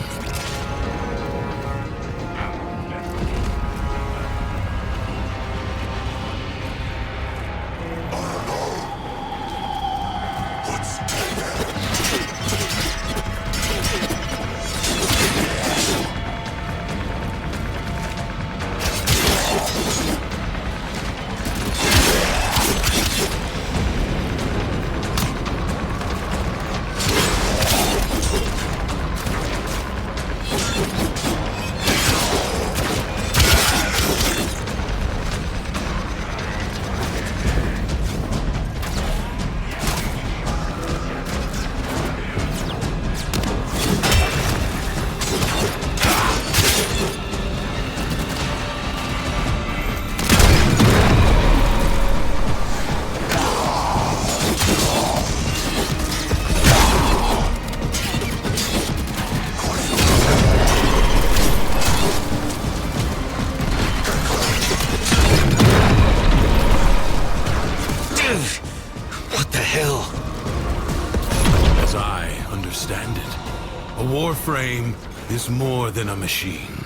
Warframe is more than a machine,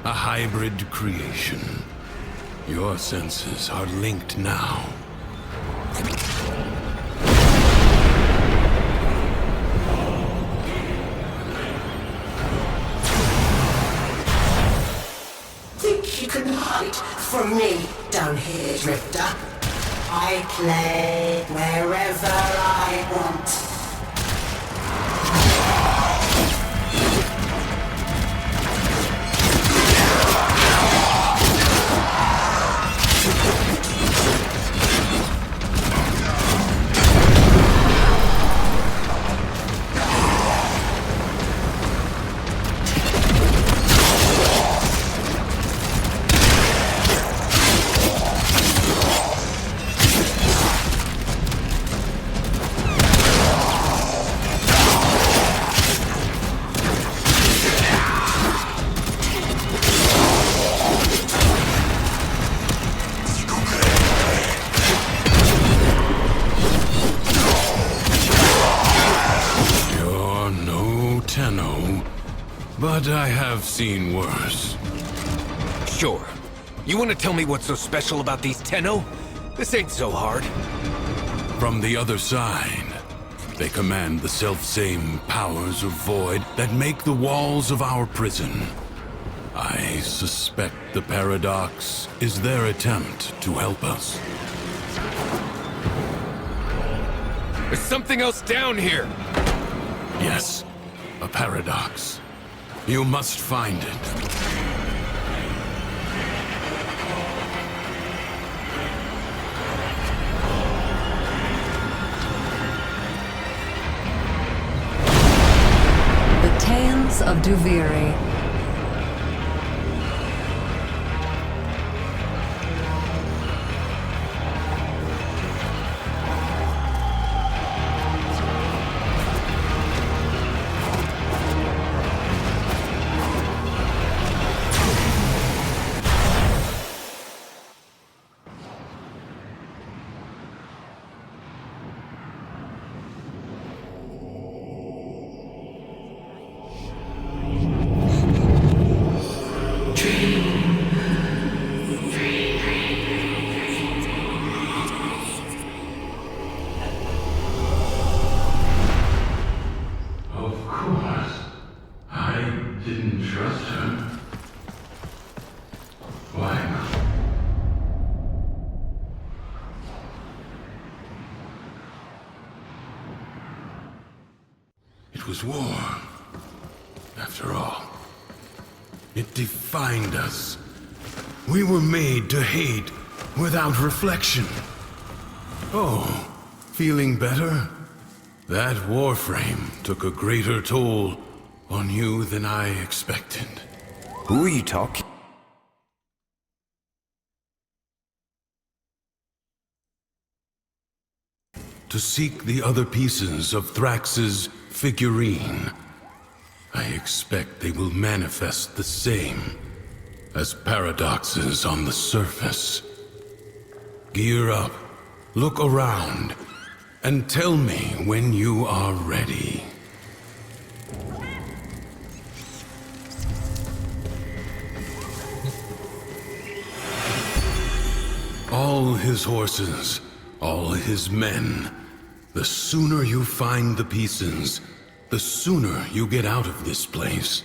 a hybrid creation. Your senses are linked now. Think you can hide from me down here, Drifter? I play wherever I want. But I have seen worse. Sure. You want to tell me what's so special about these Tenno? This ain't so hard. From the other side, they command the self-same powers of void that make the walls of our prison. I suspect the paradox is their attempt to help us. There's something else down here! Yes, a paradox. You must find it. The Tales of Duviri. It was war, after all. It defined us. We were made to hate without reflection. Oh, feeling better? That Warframe took a greater toll on you than I expected. Who are you talking? To seek the other pieces of Thrax's figurine. I expect they will manifest the same as paradoxes on the surface. Gear up, look around, and tell me when you are ready. All his horses, all his men. The sooner you find the pieces, the sooner you get out of this place.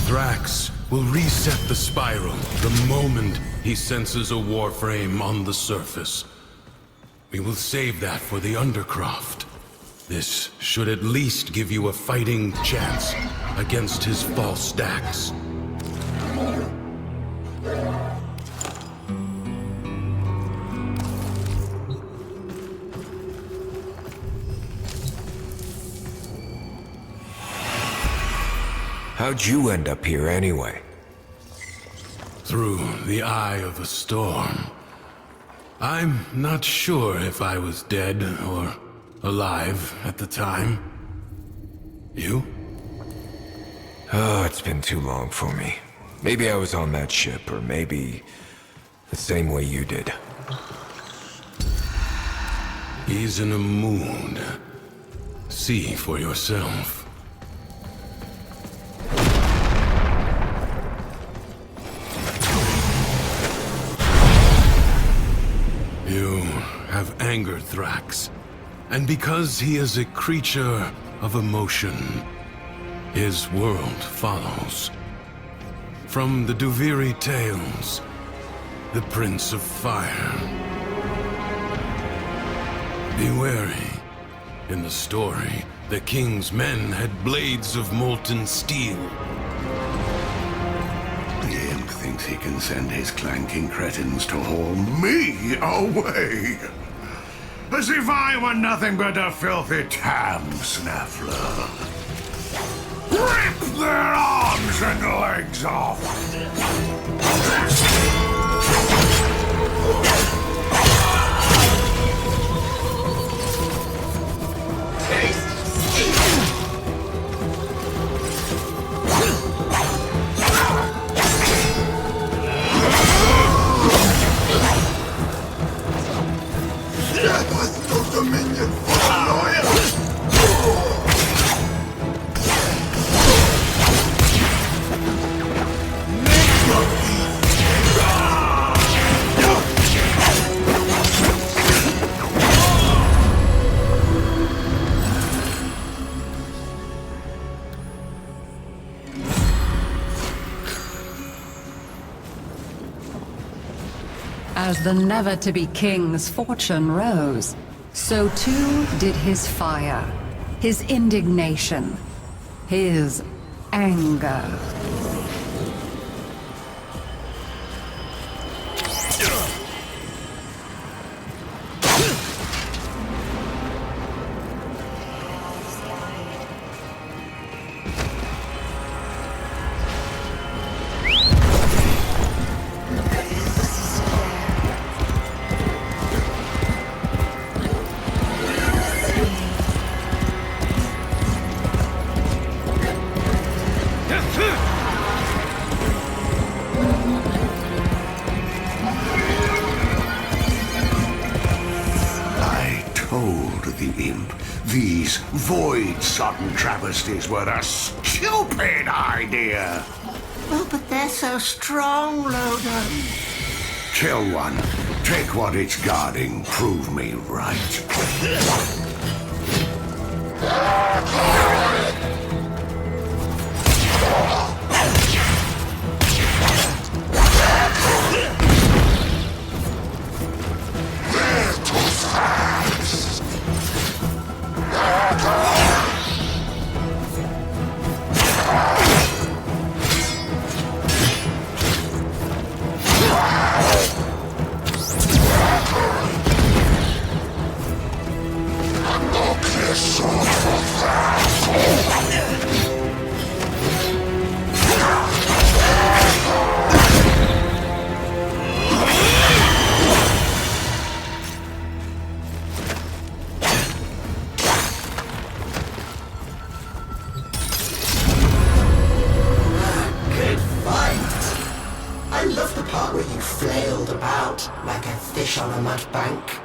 Thrax will reset the spiral the moment he senses a Warframe on the surface. We will save that for the Undercroft. This should at least give you a fighting chance against his false stacks. How'd you end up here anyway? Through the eye of a storm. I'm not sure if I was dead or alive at the time. You? Oh, it's been too long for me. Maybe I was on that ship, or maybe the same way you did. He's in a mood. See for yourself. You have angered Thrax, and because he is a creature of emotion, his world follows. From the Duviri tales, the Prince of Fire. Be wary. In the story, the king's men had blades of molten steel. The imp thinks he can send his clanking cretins to haul me away. As if I were nothing but a filthy tam snaffler. Rip their arms and legs off! As the never-to-be king's fortune rose, so too did his fire, his indignation, his anger. These void-sodden travesties were a stupid idea! Oh, but they're so strong, Loden. Kill one, take what it's guarding, prove me right. Like a fish on a mud bank.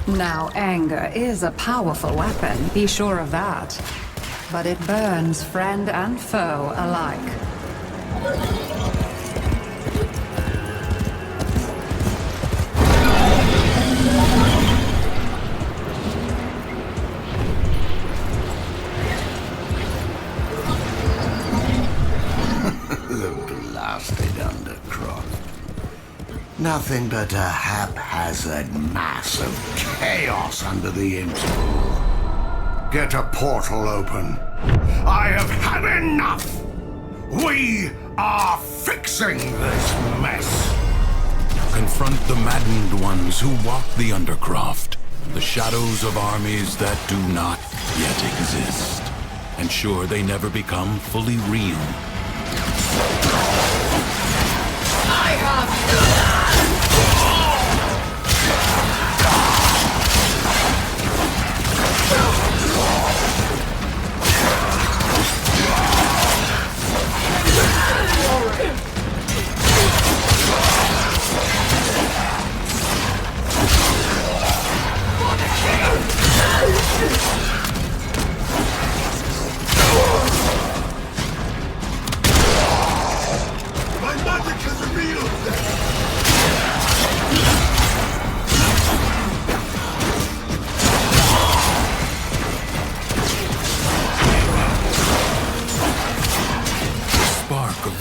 Now, anger is a powerful weapon, be sure of that. But it burns friend and foe alike. Nothing but a haphazard mass of chaos under the imp's rule. Get a portal open. I have had enough! We are fixing this mess! Confront the maddened ones who walk the Undercroft, the shadows of armies that do not yet exist. Ensure they never become fully real. I have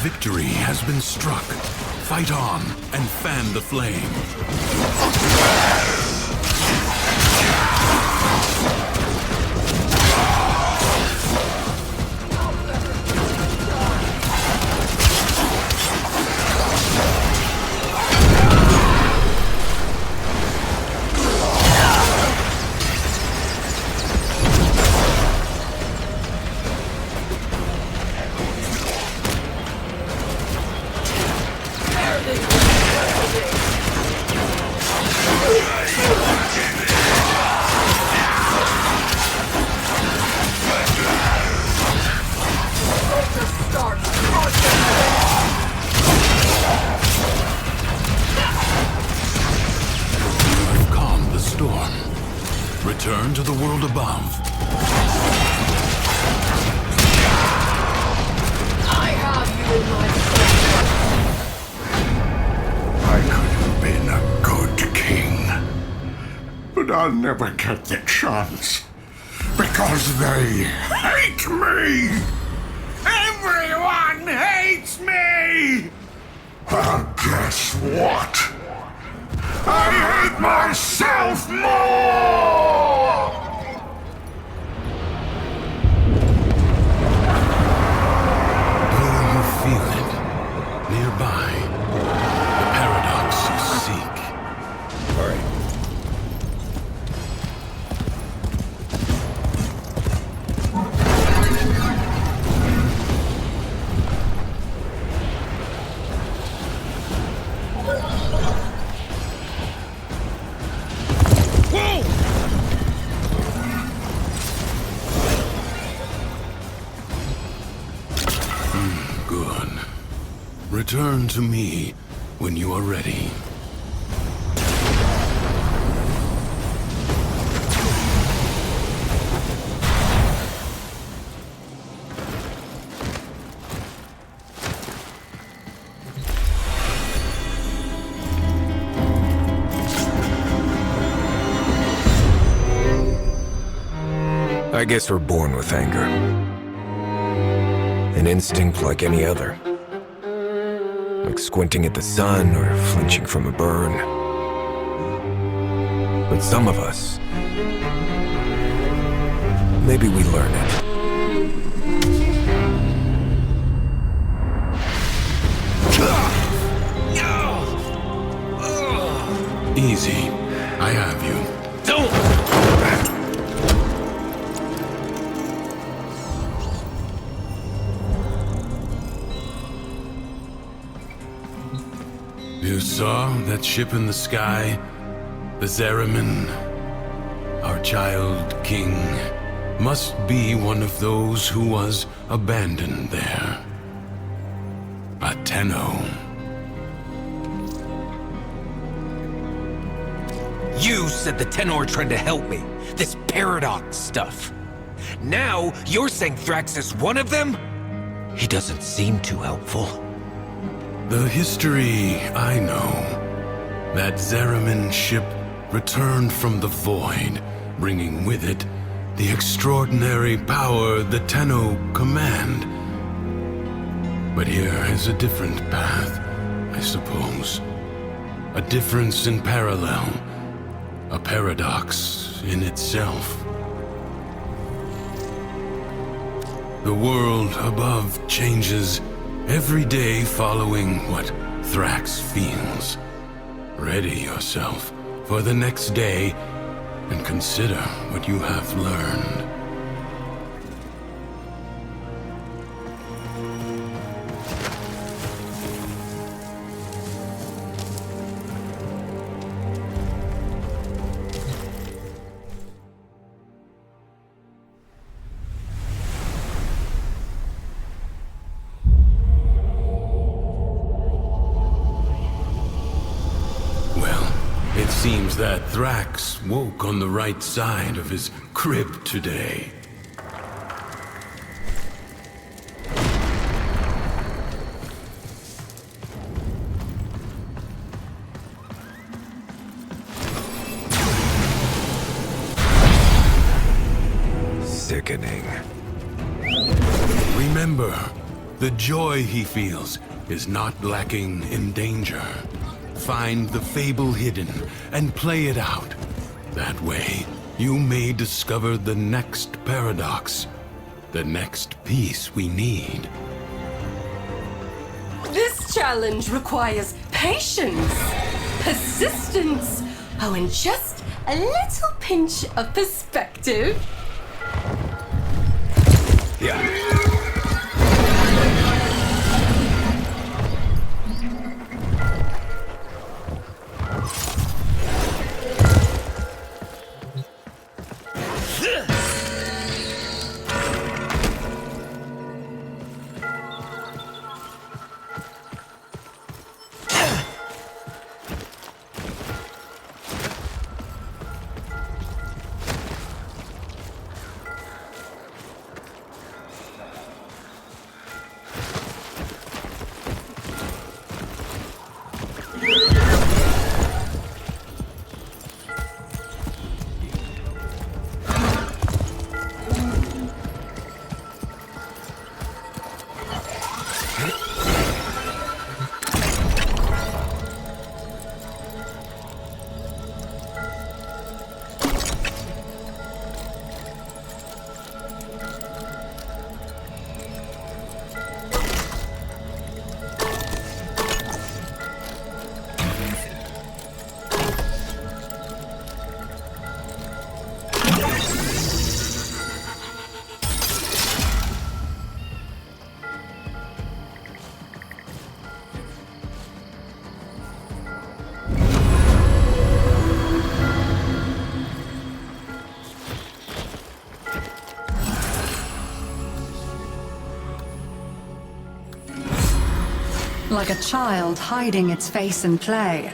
victory has been struck. Fight on and fan the flame. Return to the world above. I have you in my I could have been a good king, but I'll never get the chance because they hate me. Everyone hates me. And guess what? I hate myself more! Do you feel it? Nearby, the paradox you seek. All right. Good. Return to me when you are ready. I guess we're born with anger. An instinct like any other. Like squinting at the sun or flinching from a burn. But some of us, maybe we learn it. Easy. I have you. Don't! You saw that ship in the sky? The Zariman? Our child king must be one of those who was abandoned there. A Tenno. You said the Tenor tried to help me. This paradox stuff. Now, you're saying Thrax is one of them? He doesn't seem too helpful. The history I know. That Zariman ship returned from the void, bringing with it the extraordinary power the Tenno command. But here is a different path, I suppose. A difference in parallel. A paradox in itself. The world above changes every day following what Thrax feels. Ready yourself for the next day and consider what you have learned. It seems that Thrax woke on the right side of his crib today. Sickening. Remember, The joy he feels is not lacking in danger. Find the fable hidden and play it out. That way, you may discover the next paradox, the next piece we need. This challenge requires patience, persistence, oh, and just a little pinch of perspective. Yeah. Like a child hiding its face in play,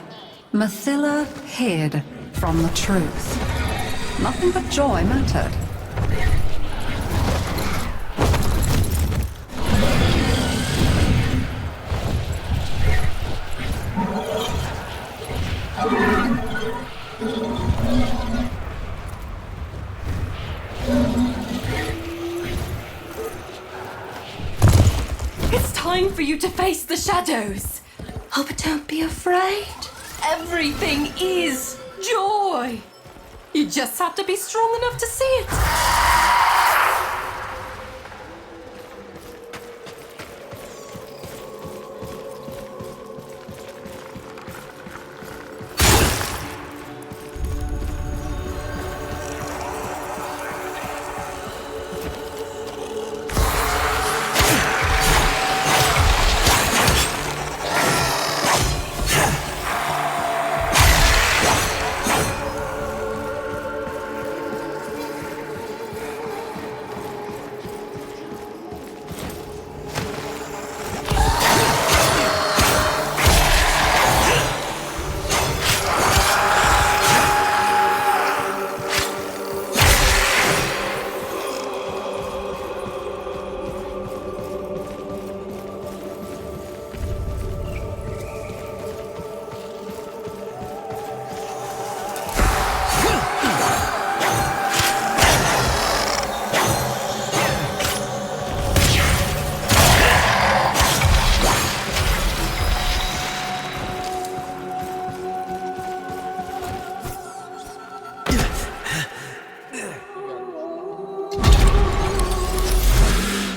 Mathila hid from the truth. Nothing but joy mattered. It's time for you to face the shadows. Oh, but don't be afraid. Everything is joy. You just have to be strong enough to see it.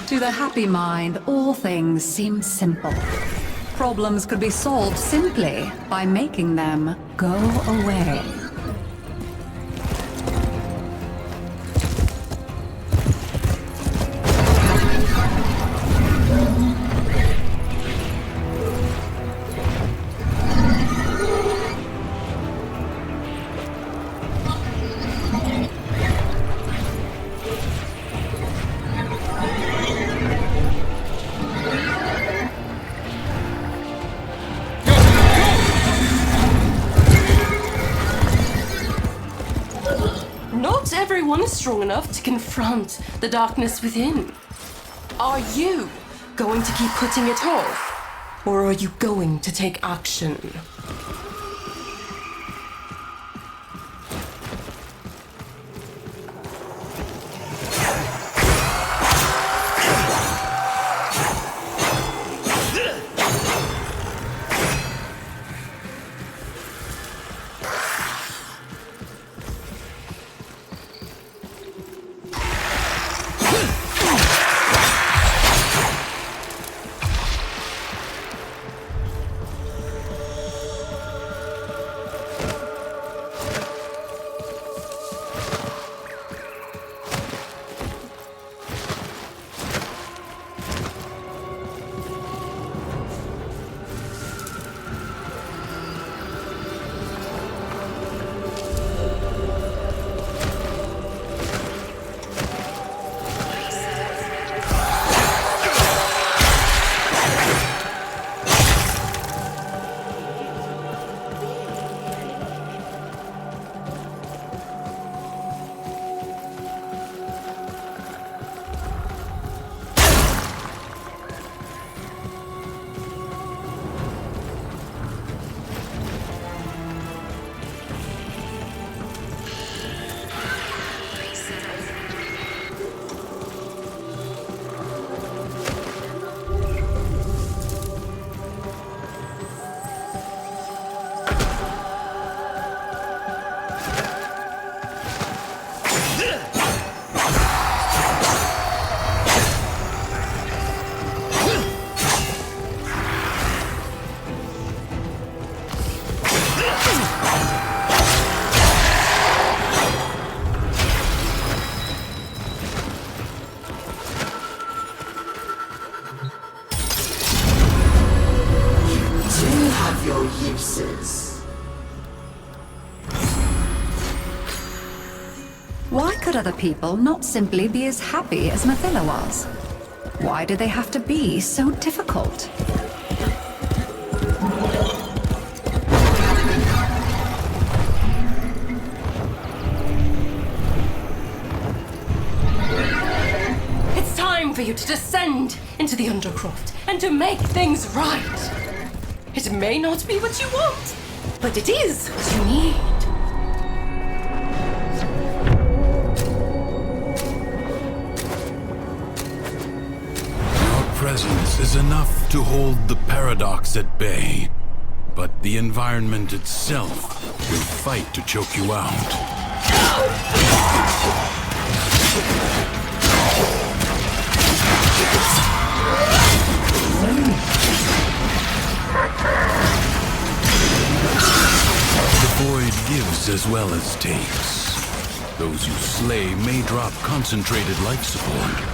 To the happy mind, all things seem simple. Problems could be solved simply by making them go away. Not everyone is strong enough to confront the darkness within. Are you going to keep putting it off? Or are you going to take action? pieces. Why could other people not simply be as happy as Mathila was? Why do they have to be so difficult? It's time for you to descend into the Undercroft and to make things right. It may not be what you want, but it is what you need. Your presence is enough to hold the paradox at bay, but the environment itself will fight to choke you out. The void gives as well as takes. Those you slay may drop concentrated life support.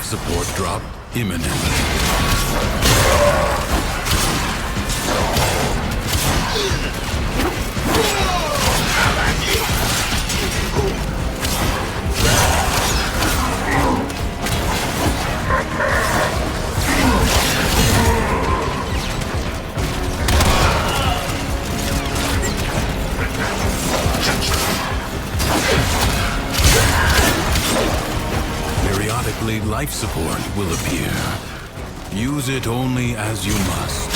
Support drop imminent. Periodically, life support will appear. Use it only as you must.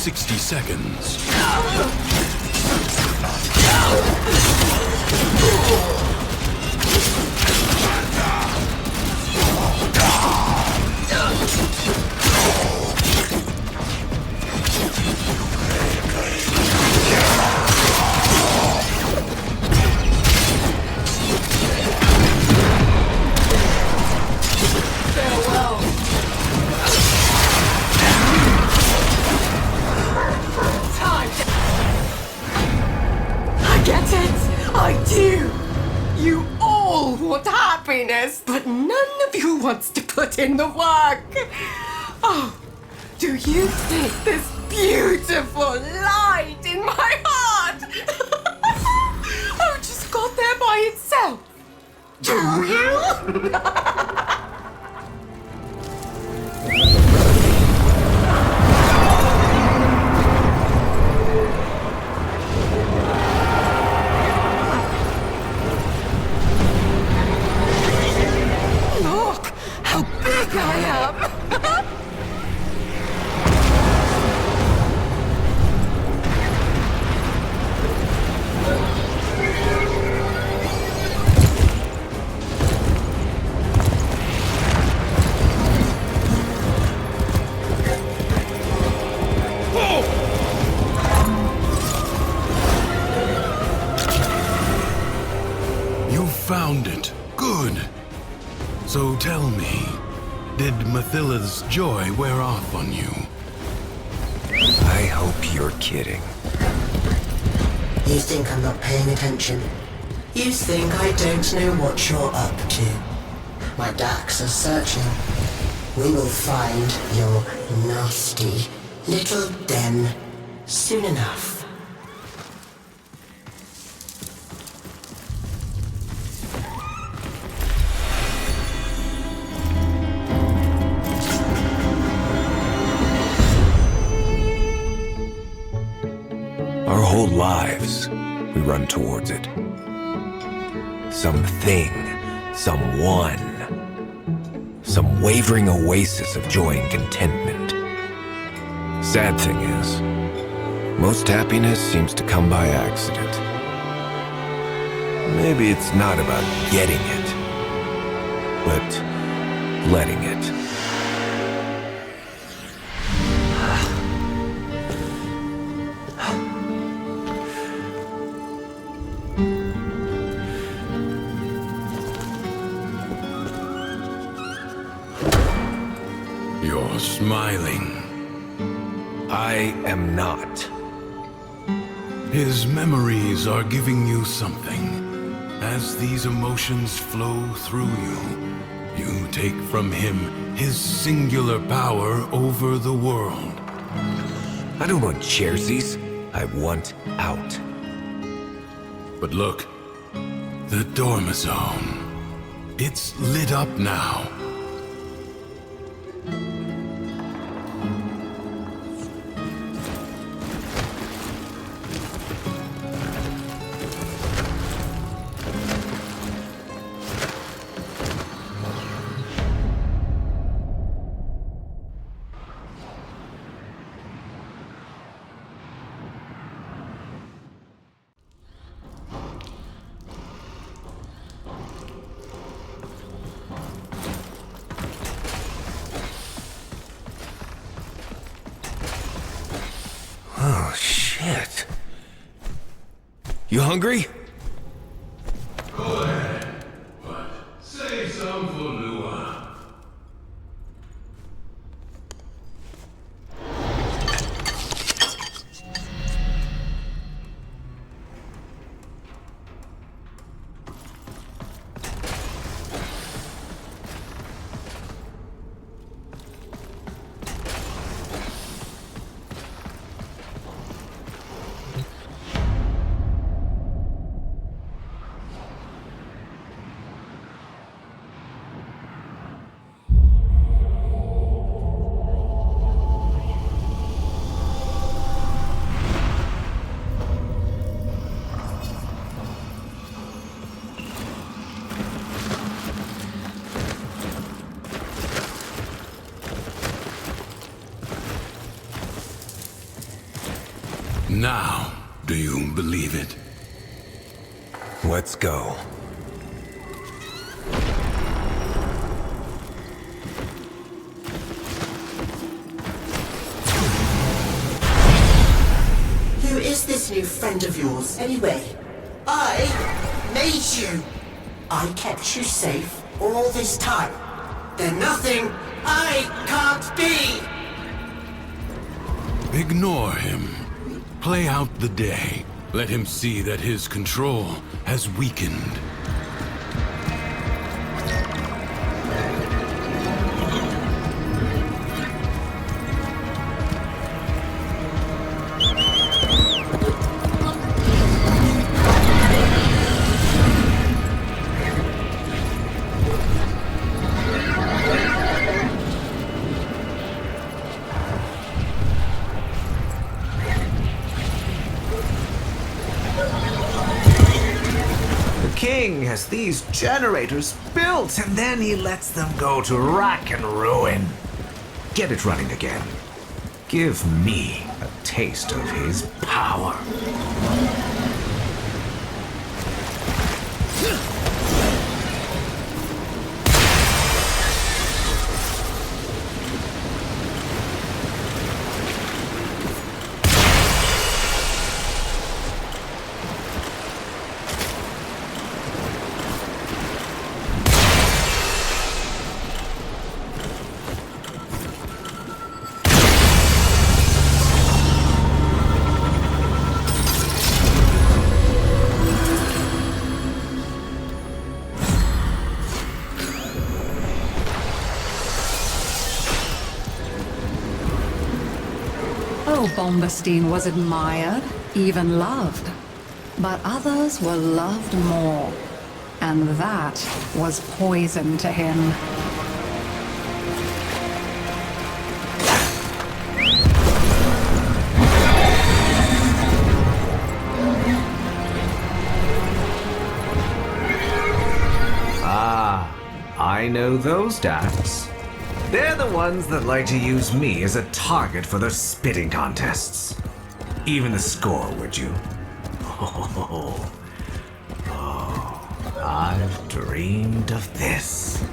60 seconds. I do! You all want happiness, but none of you wants to put in the work! Oh, do you think this beautiful light in my heart oh, just got there by itself? Do you? Look how big I am! You found it. Good. So tell me, did Mathilla's joy wear off on you? I hope you're kidding. You think I'm not paying attention? You think I don't know what you're up to? My ducks are searching. We will find your nasty little den soon enough. Our whole lives, we run towards it. Something, someone, some wavering oasis of joy and contentment. Sad thing is, most happiness seems to come by accident. Maybe it's not about getting it, but letting it. You're smiling. I am not. His memories are giving you something. As these emotions flow through you, you take from him his singular power over the world. I don't want chairsies. I want out. But look, the dormizone. It's lit up now. Oh, shit. You hungry? Go ahead, but save some for Lua. Now, do you believe it? Let's go. Who is this new friend of yours, anyway? I made you. I kept you safe all this time. There's nothing I can't be. Ignore him. Play out the day. Let him see that his control has weakened. King has these generators built, and then he lets them go to rack and ruin. Get it running again. Give me a taste of his power. Bombastine was admired, even loved. But others were loved more. And that was poison to him. Ah, I know those Dax. They're the ones that like to use me as a target for their spitting contests. Even the score, would you? Oh, I've dreamed of this.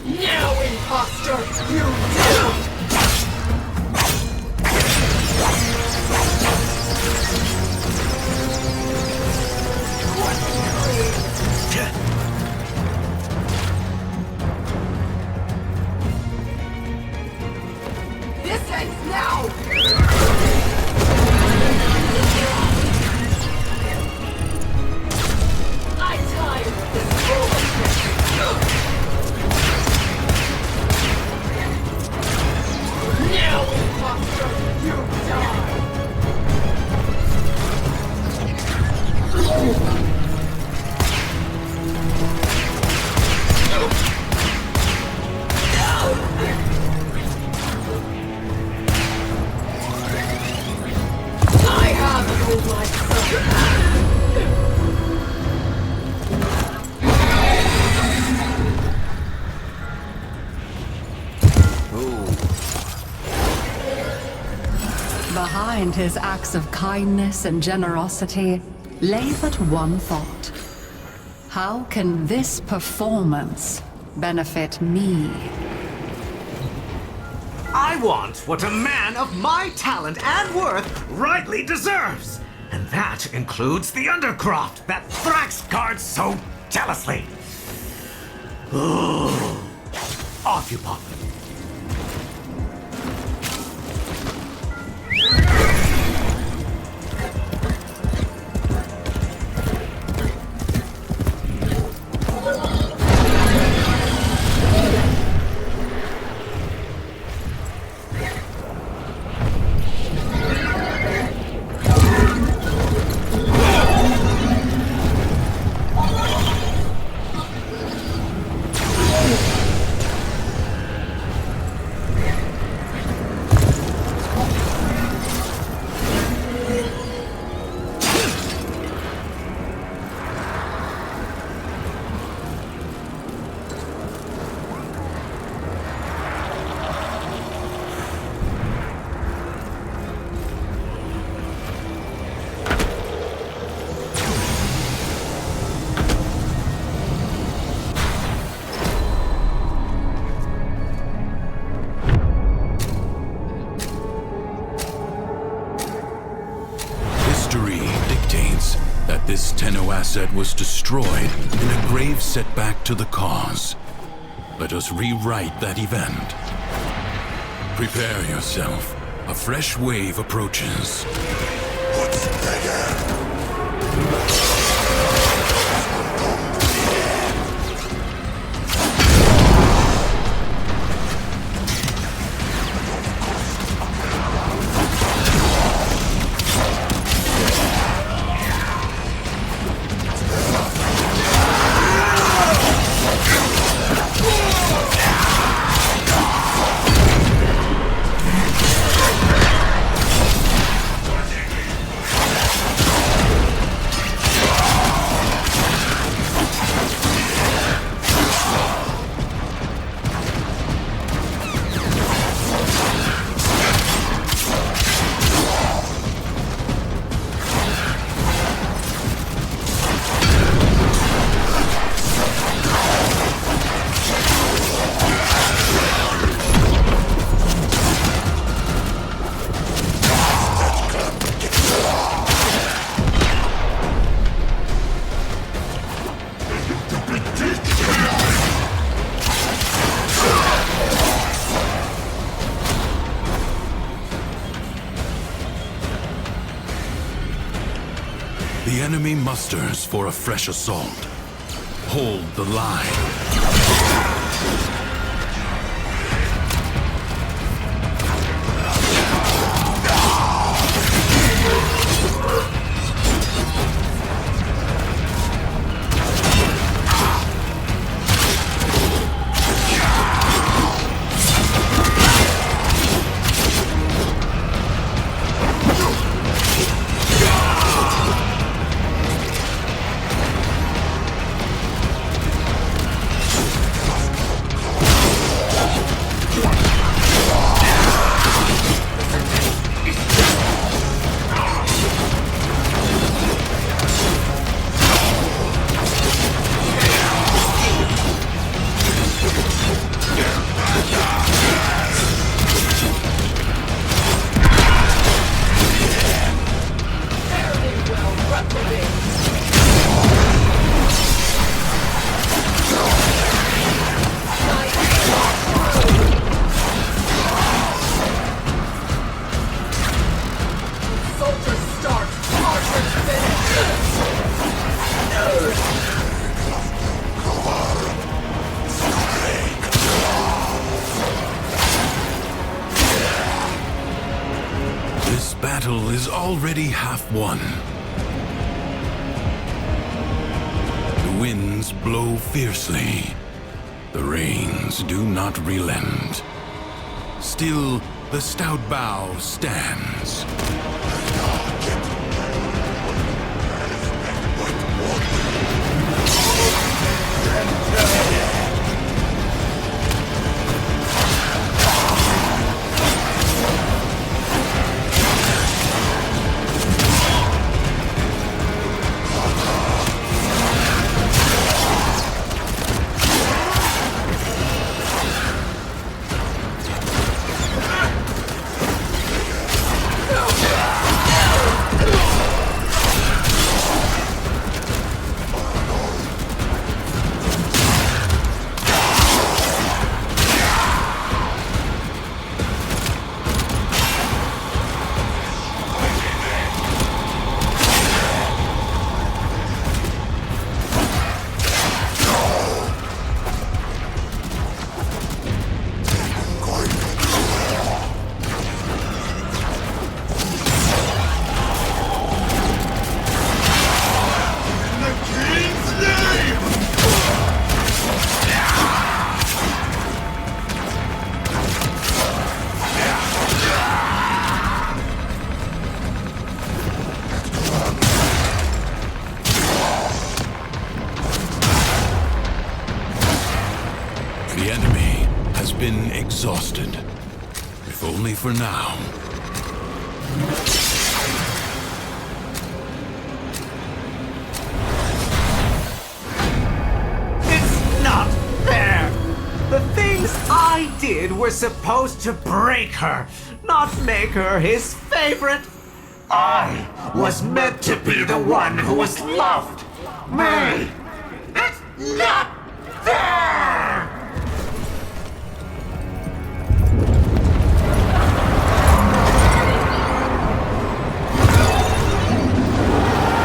Now, imposter, you do! This ends now! I'm tired of this foolishness! Now, imposter, you die! I have no life. Behind his acts of kindness and generosity lay but one thought. How can this performance benefit me? I want what a man of my talent and worth rightly deserves. And that includes the Undercroft that Thrax guards so jealously. Ugh. Off you pop. This Tenno asset was destroyed in a grave setback to the cause. Let us rewrite that event. Prepare yourself. A fresh wave approaches. What's The enemy musters for a fresh assault. Hold the line. Battle is already half won. The winds blow fiercely. The rains do not relent. Still, the stout bow stands. exhausted. If only for now. It's not fair! The things I did were supposed to break her, not make her his favorite. I was meant to be the one who was loved. Me! It's not fair!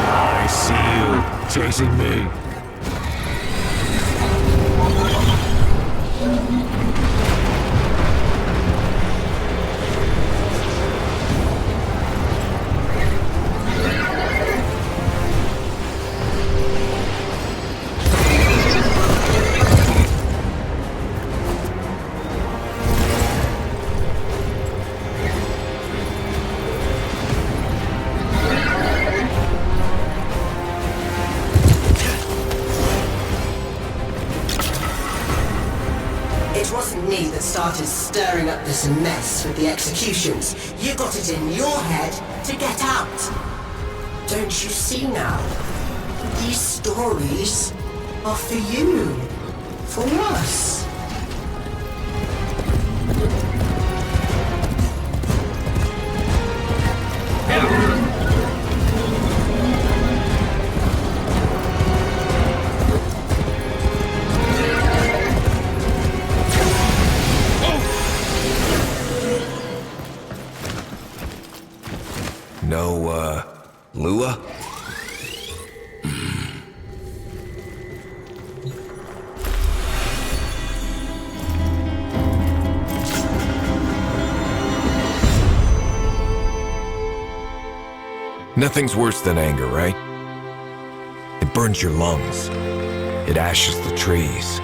I see you chasing me. It wasn't me that started stirring up this mess with the executions. You got it in your head to get out. Don't you see now? These stories are for you. For us. No, Lua? Nothing's worse than anger, right? It burns your lungs. It ashes the trees.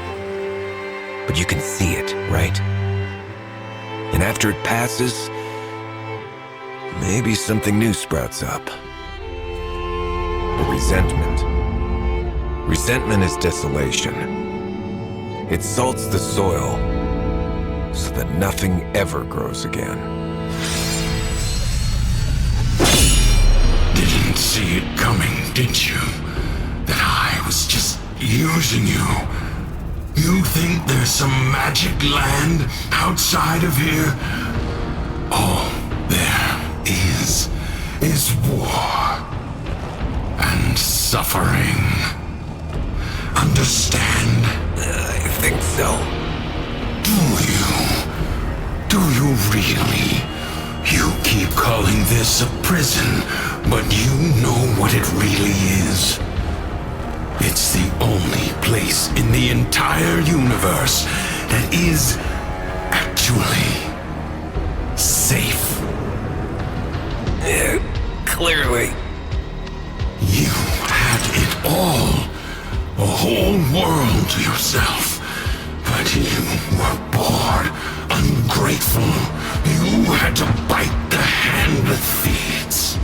But you can see it, right? And after it passes, maybe something new sprouts up. But resentment. Resentment is desolation. It salts the soil so that nothing ever grows again. Didn't see it coming, did you? That I was just using you. You think there's some magic land outside of here? All there is war and suffering. Understand? I think so. Do you really? You keep calling this a prison, but you know what it really is. It's the only place in the entire universe that is actually safe. Clearly. You had it all. A whole world to yourself. But you were bored, ungrateful. You had to bite the hand that feeds.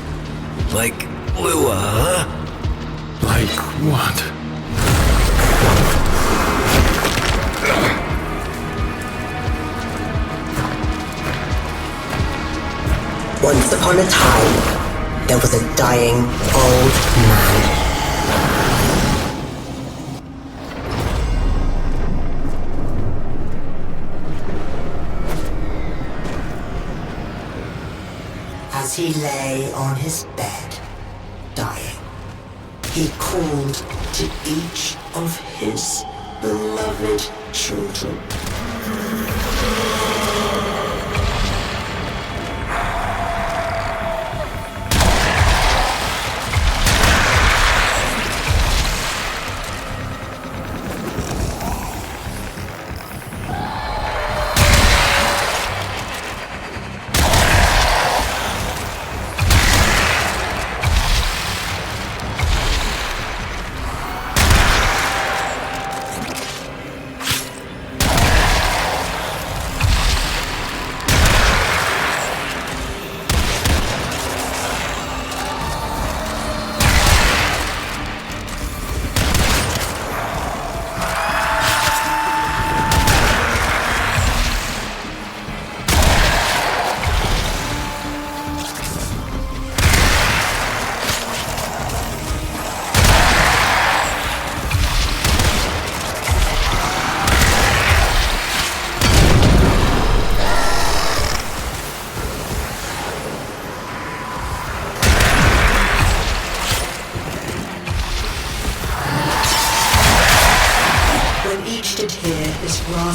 Like Lua, huh? Like what? Once upon a time, there was a dying old man. As he lay on his bed, dying, he called to each of his beloved children.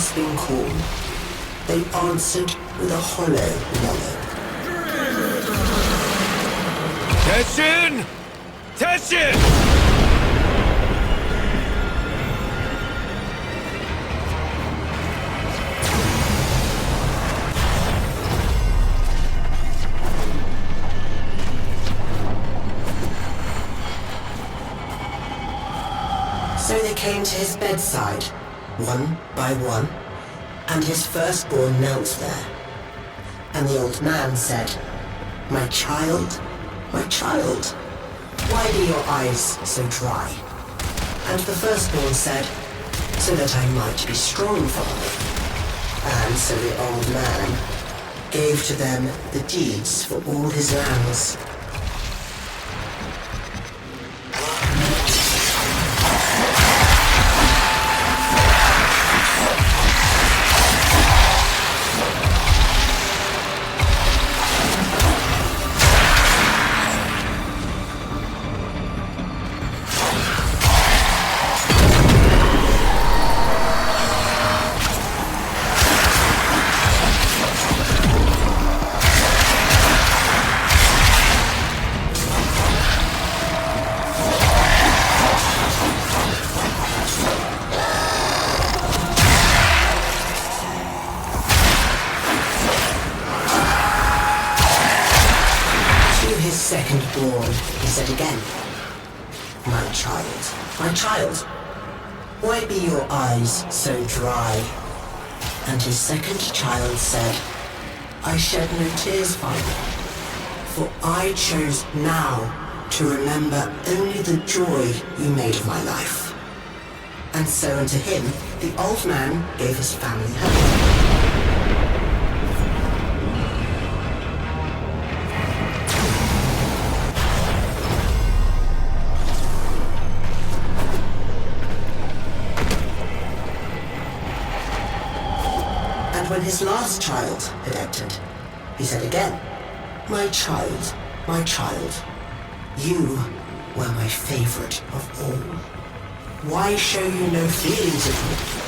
gasping call, they answered with a hollow mellow. Teshin! Teshin! So they came to his bedside, one by one, and his firstborn knelt there. And the old man said, my child, why be your eyes so dry? And the firstborn said, so that I might be strong, father. And so the old man gave to them the deeds for all his lands. Second-born, he said again, my child, why be your eyes so dry? And his second child said, I shed no tears, father, for I chose now to remember only the joy you made of my life. And so unto him, the old man gave his family home. When his last child had entered, he said again, my child, you were my favorite of all. Why show you no feelings of me?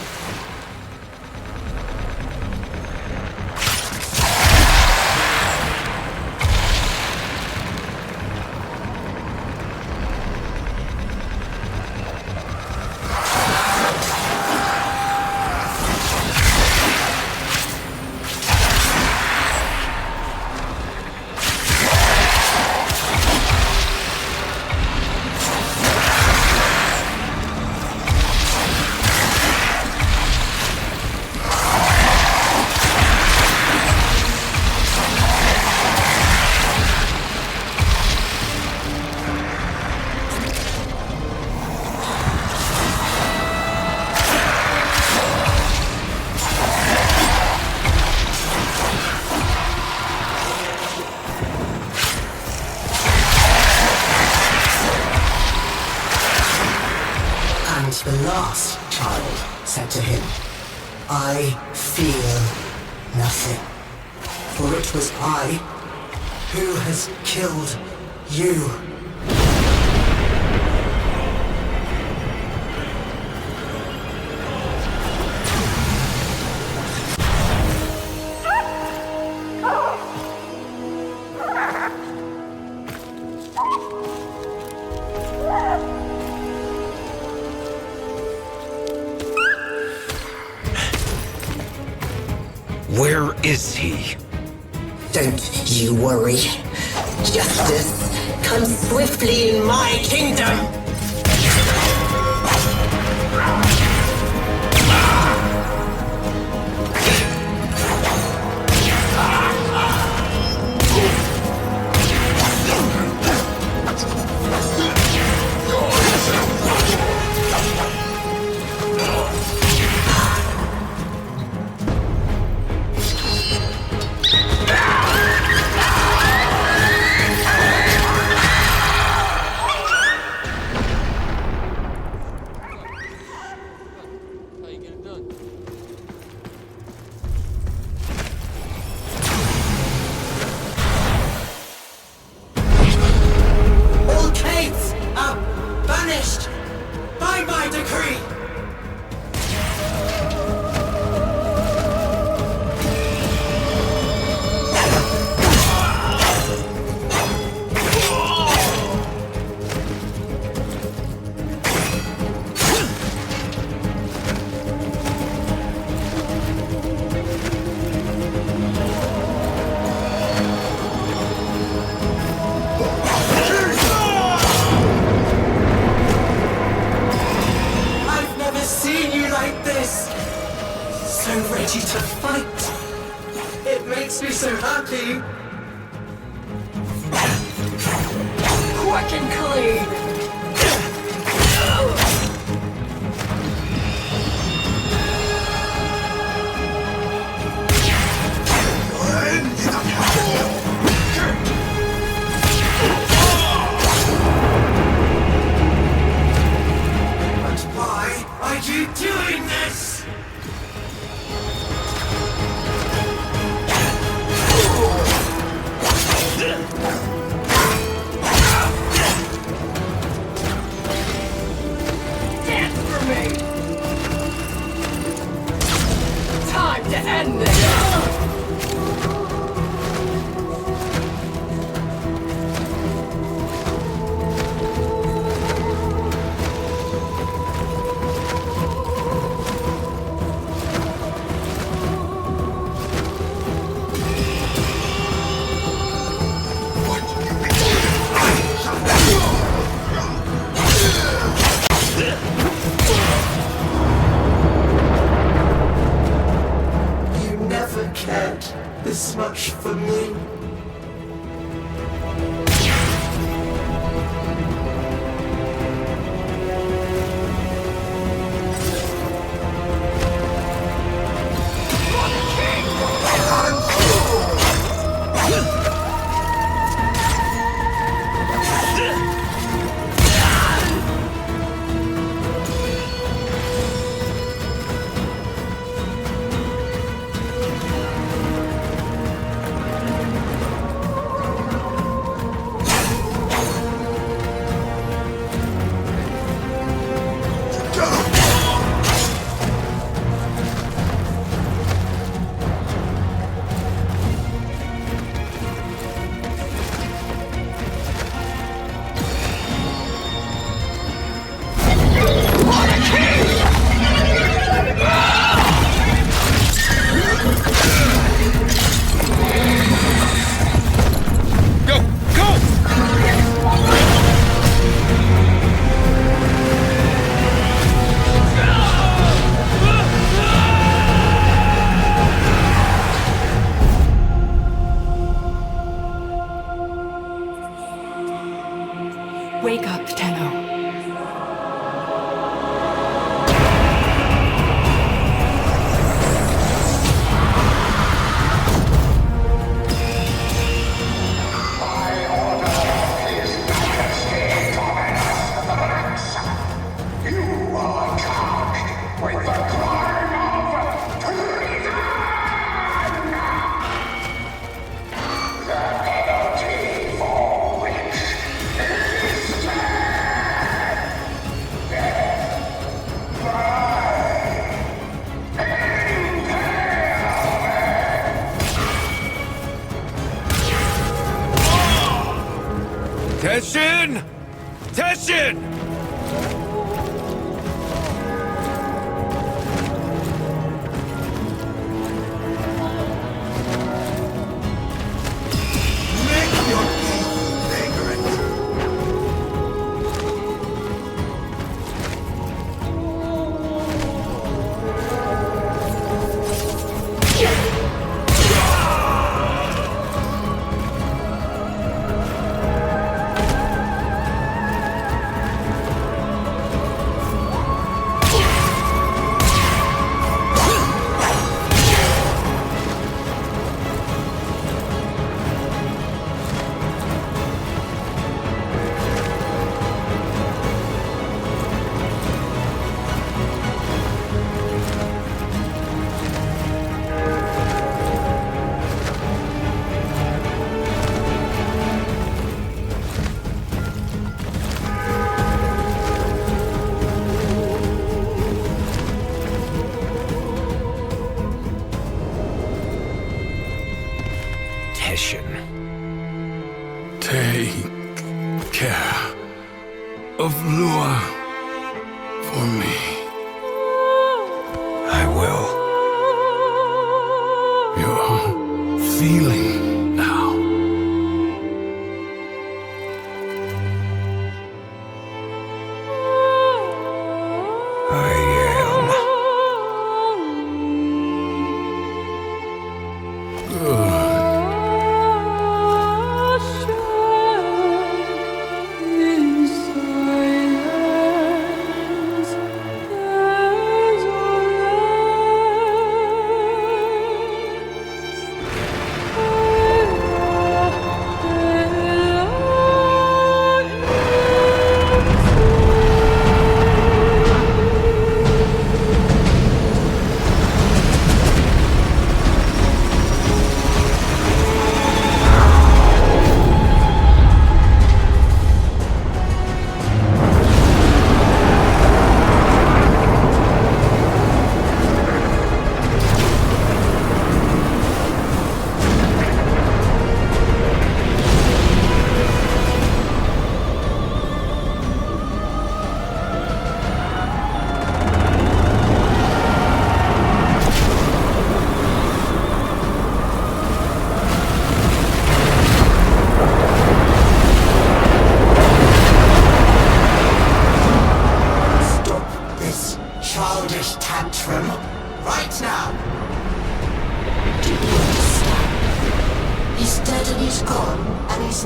The last child said to him, I fear nothing, for it was I who has killed you. Where is he? Don't you worry. Justice comes swiftly in my kingdom. fucking clean! But why are you doing this? Dance for me! Time to end this! You never cared this much for me. Wake up, Tenno. Teshin! Teshin! Take care of Lua for me. I will. You're feeling now. I am. Good.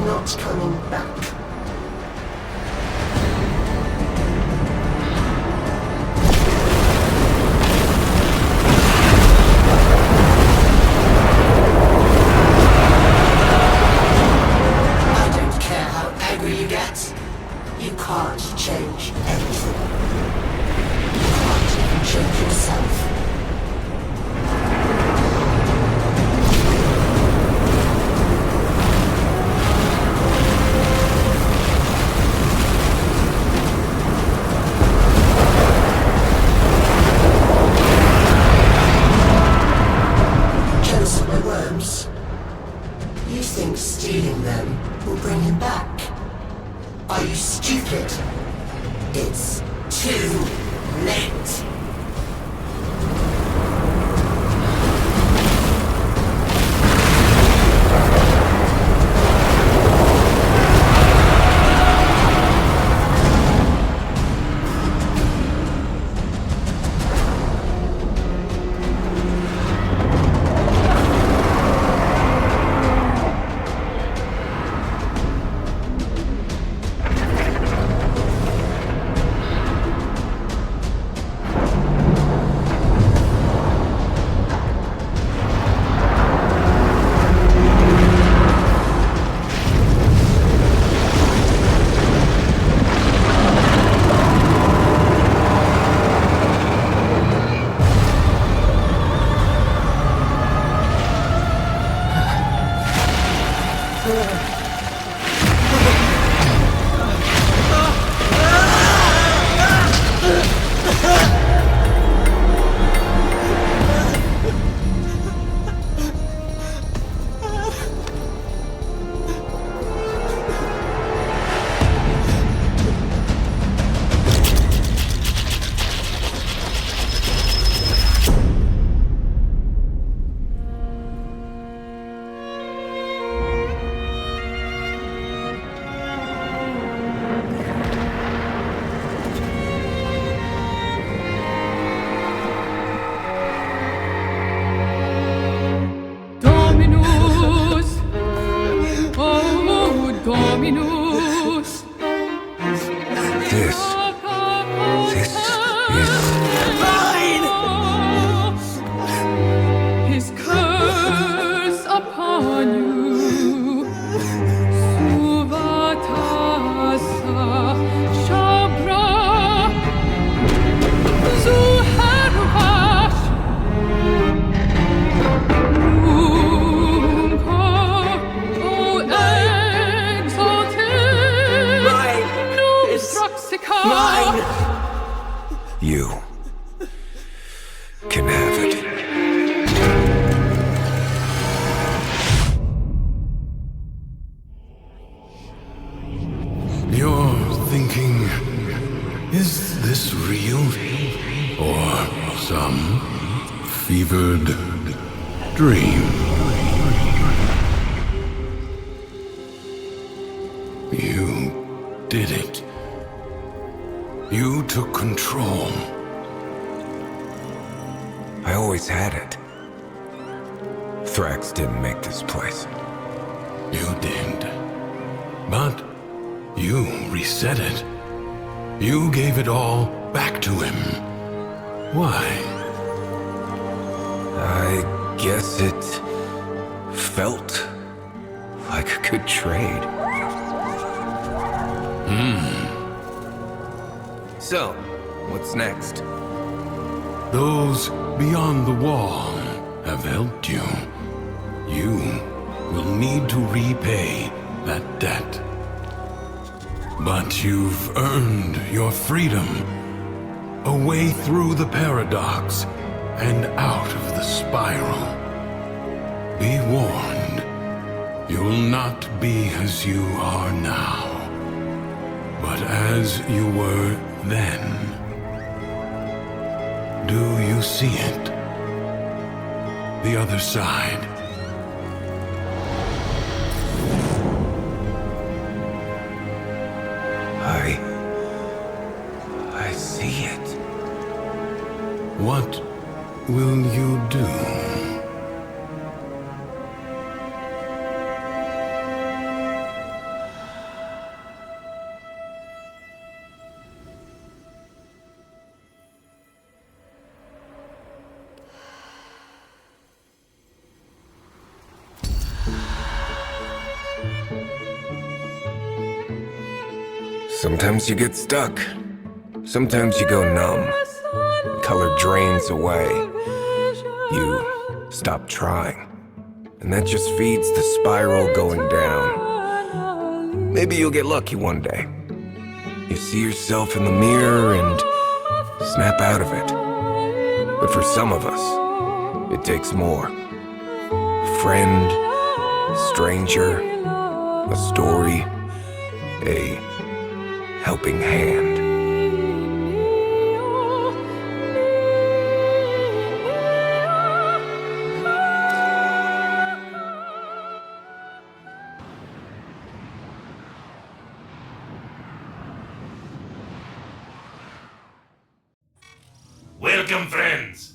not coming back. I don't care how angry you get. You can't change anything. You can't even change yourself. Jealous of my worms? You think stealing them will bring him back? Are you stupid? It's too late. Dominus. This is Mine! His curse upon you. Suvatasa Shabra Zuharvash Nunca O exalted Nustraxica you. Can have it. You're thinking, is this real? Or some fevered dream? You did it. You took control. I always had it. Thrax didn't make this place. You did. But you reset it. You gave it all back to him. Why? I guess it felt like a good trade. So, what's next? Those beyond the wall have helped you. You will need to repay that debt. But you've earned your freedom. A way through the paradox and out of the spiral. Be warned. You'll not be as you are now, but as you were then. Do you see it? The other side. I see it. What will you do? Sometimes you get stuck. Sometimes you go numb. Color drains away. You stop trying. And that just feeds the spiral going down. Maybe you'll get lucky one day. You see yourself in the mirror and snap out of it. But for some of us, it takes more. A friend, a stranger, a story, a helping hand. Welcome, friends!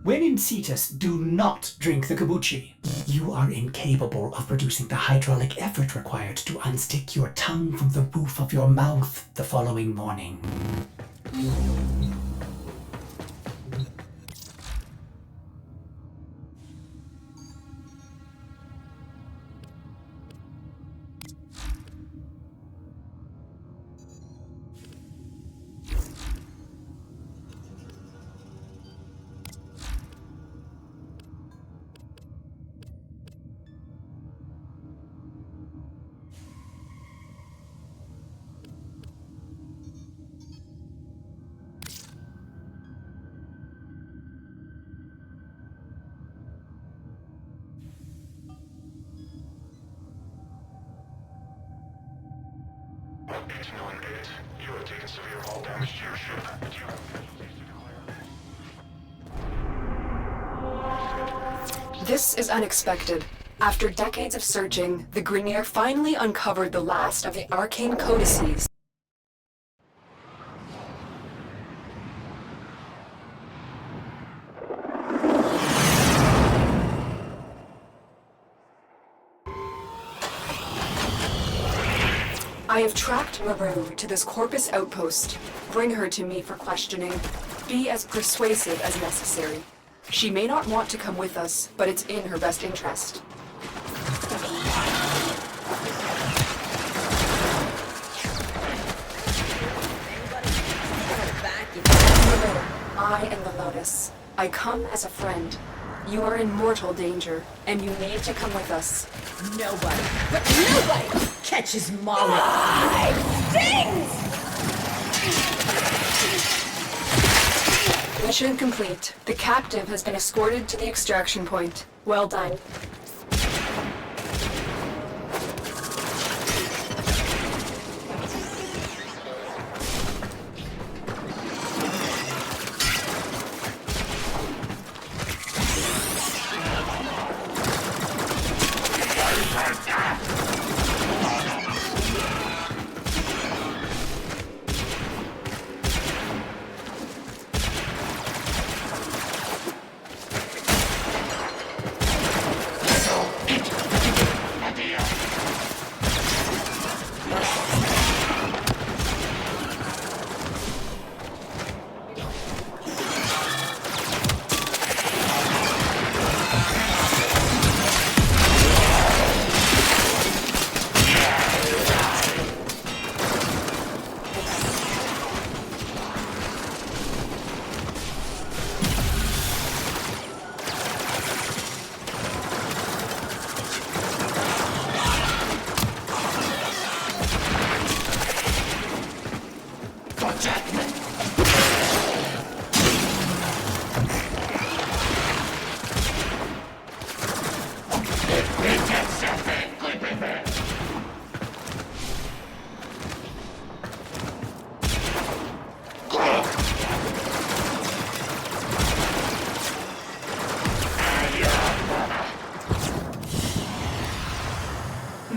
When in Cetus, do not drink the kombucha. You are incapable of producing the hydraulic effort required to unstick your tongue from the roof of your mouth the following morning. You have taken severe hull damage to your ship. Do you have This is unexpected. After decades of searching, the Grineer finally uncovered the last of the arcane codices. I have tracked Maru to this Corpus outpost. Bring her to me for questioning. Be as persuasive as necessary. She may not want to come with us, but it's in her best interest. I am the Lotus. I come as a friend. You are in mortal danger, and you need to come with us. Nobody, but nobody catches Molly. Stings! Mission complete. The captive has been escorted to the extraction point. Well done.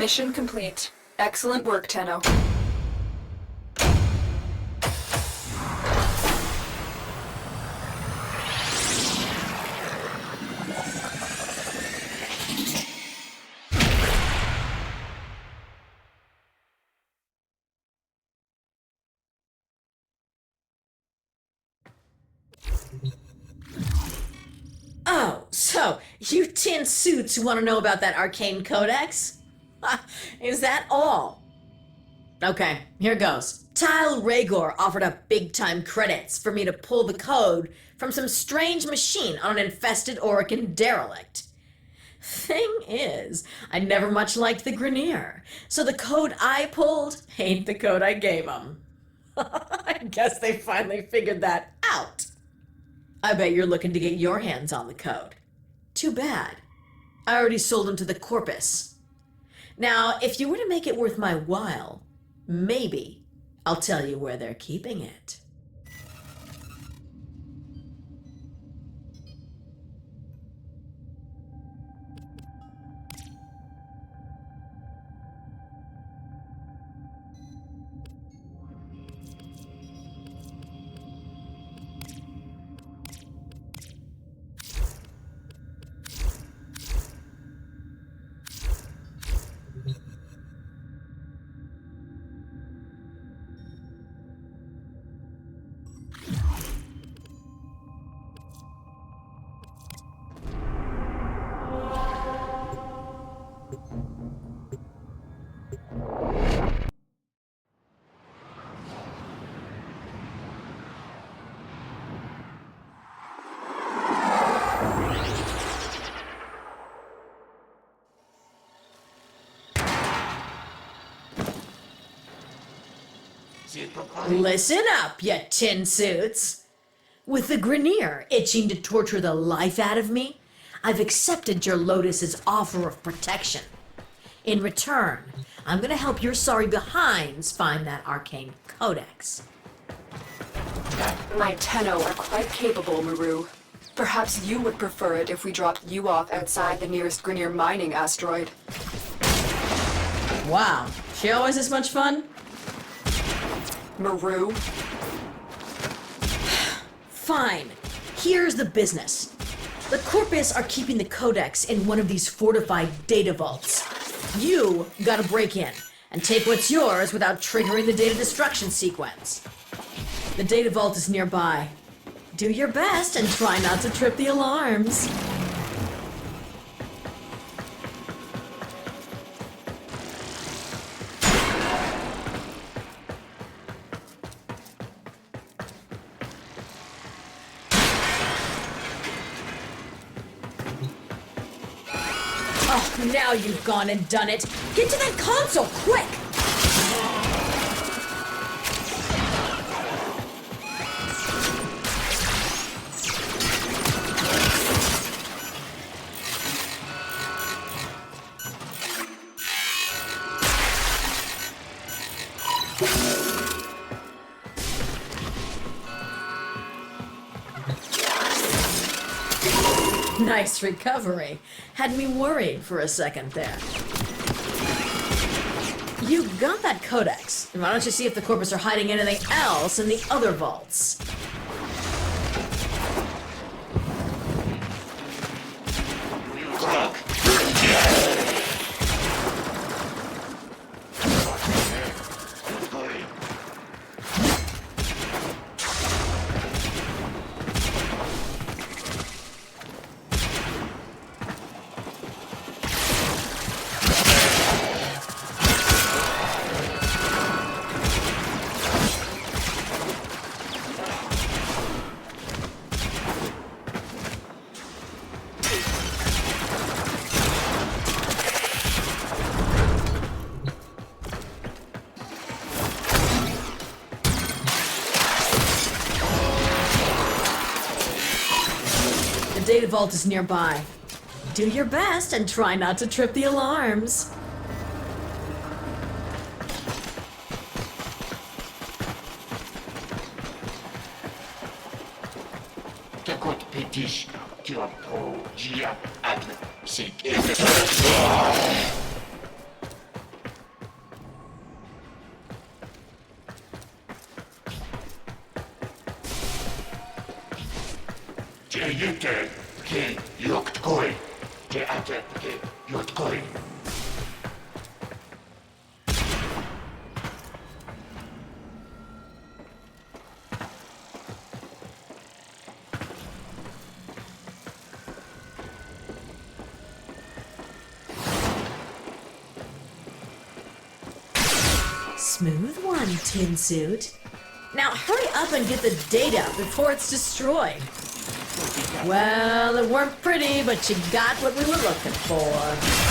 Mission complete. Excellent work, Tenno. Oh, so you tin suits want to know about that arcane codex? Is that all? Okay, here goes. Tile Rhaegor offered up big-time credits for me to pull the code from some strange machine on an infested Orokin derelict. Thing is, I never much liked the Grineer, so the code I pulled ain't the code I gave them. I guess they finally figured that out. I bet you're looking to get your hands on the code. Too bad. I already sold them to the Corpus. Now, if you were to make it worth my while, maybe I'll tell you where they're keeping it. Listen up, you tin suits. With the Grineer itching to torture the life out of me, I've accepted your Lotus's offer of protection. In return, I'm gonna help your sorry behinds find that arcane codex. My Tenno are quite capable, Maru. Perhaps you would prefer it if we dropped you off outside the nearest Grineer mining asteroid. Wow, she always this much fun? Maru? Fine. Here's the business. The Corpus are keeping the codex in one of these fortified data vaults. You gotta break in and take what's yours without triggering the data destruction sequence. The data vault is nearby. Do your best and try not to trip the alarms. Oh, now you've gone and done it. Get to that console, quick! Nice recovery. Had me worried for a second there. You got that codex. Why don't you see if the Corpus are hiding anything else in the other vaults? vault is nearby. Do your best and try not to trip the alarms. Tekot petish, Kyoto, Gia, Adler, Sik, Jeyete, Ke, Yoktoi, Te Ate, Ke, Yotkoi. Smooth one, Tin Suit. Now hurry up and get the data before it's destroyed. Well, it weren't pretty, but you got what we were looking for.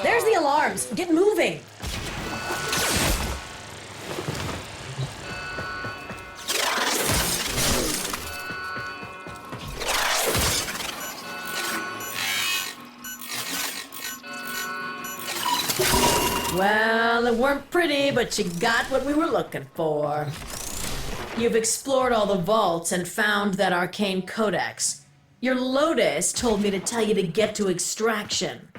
There's the alarms. Get moving. Well, it weren't pretty, but you got what we were looking for. You've explored all the vaults and found that arcane codex. Your Lotus told me to tell you to get to extraction.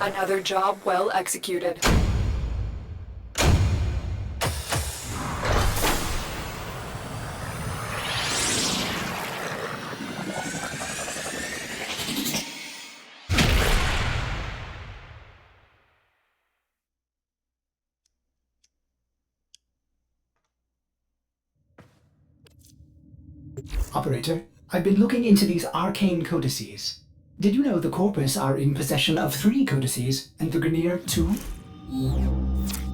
Another job well executed. Operator, I've been looking into these arcane codices. Did you know the Corpus are in possession of 3 codices, and the Grineer 2?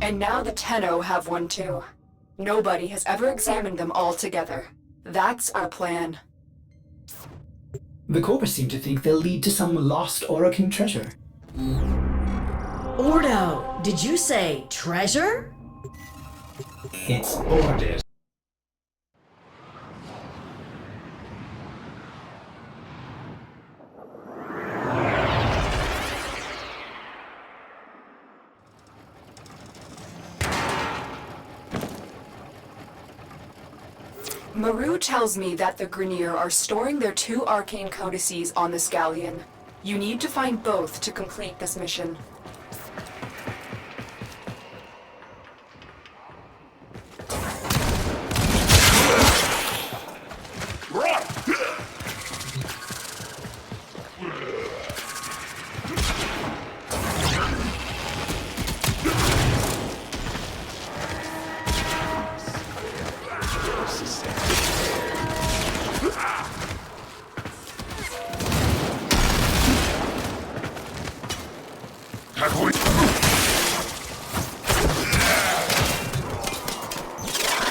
And now the Tenno have one too. Nobody has ever examined them all together. That's our plan. The Corpus seem to think they'll lead to some lost Orokin treasure. Ordo, did you say treasure? It's orders. Maru tells me that the Grineer are storing their 2 arcane codices on the Scallion. You need to find both to complete this mission.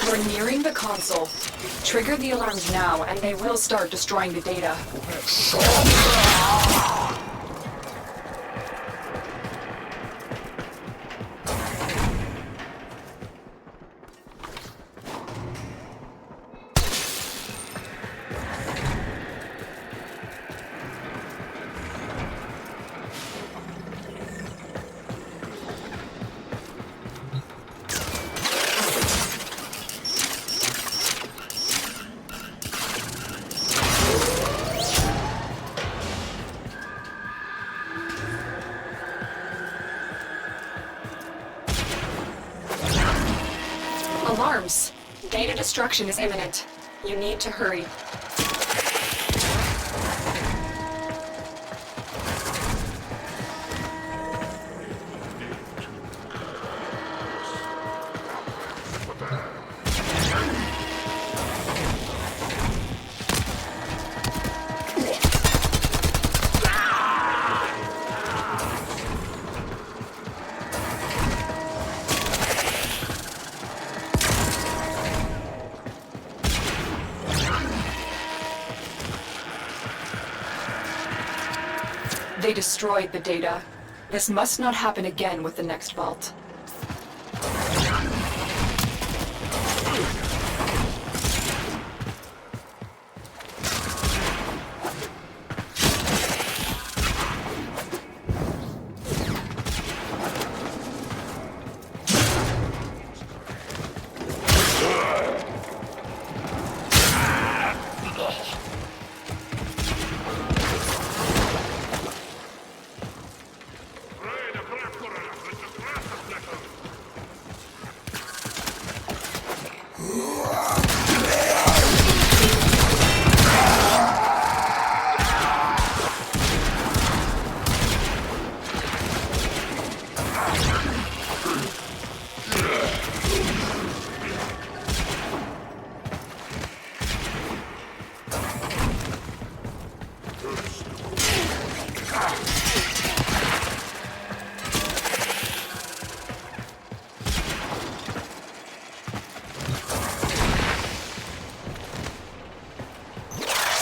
We're nearing the console. Trigger the alarms now, and they will start destroying the data. Alarms! Data destruction is imminent. You need to hurry. They destroyed the data. This must not happen again with the next vault.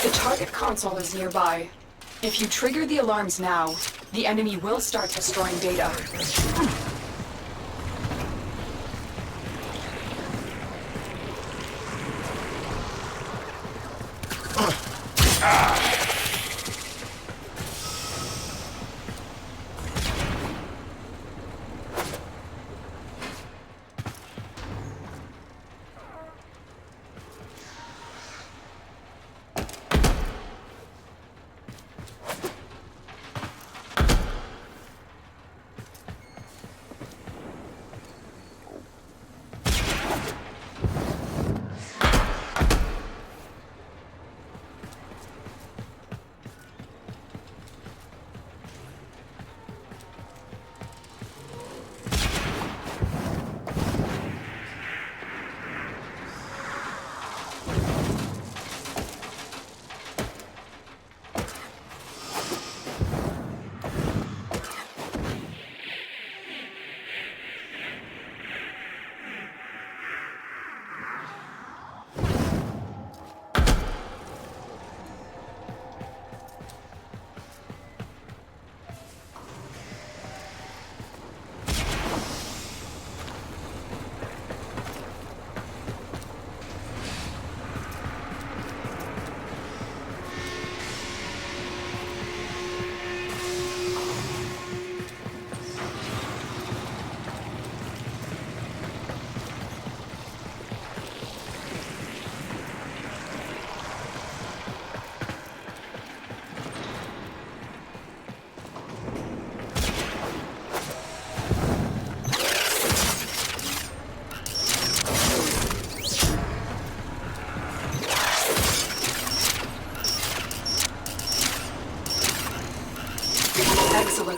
The target console is nearby. If you trigger the alarms now, the enemy will start destroying data.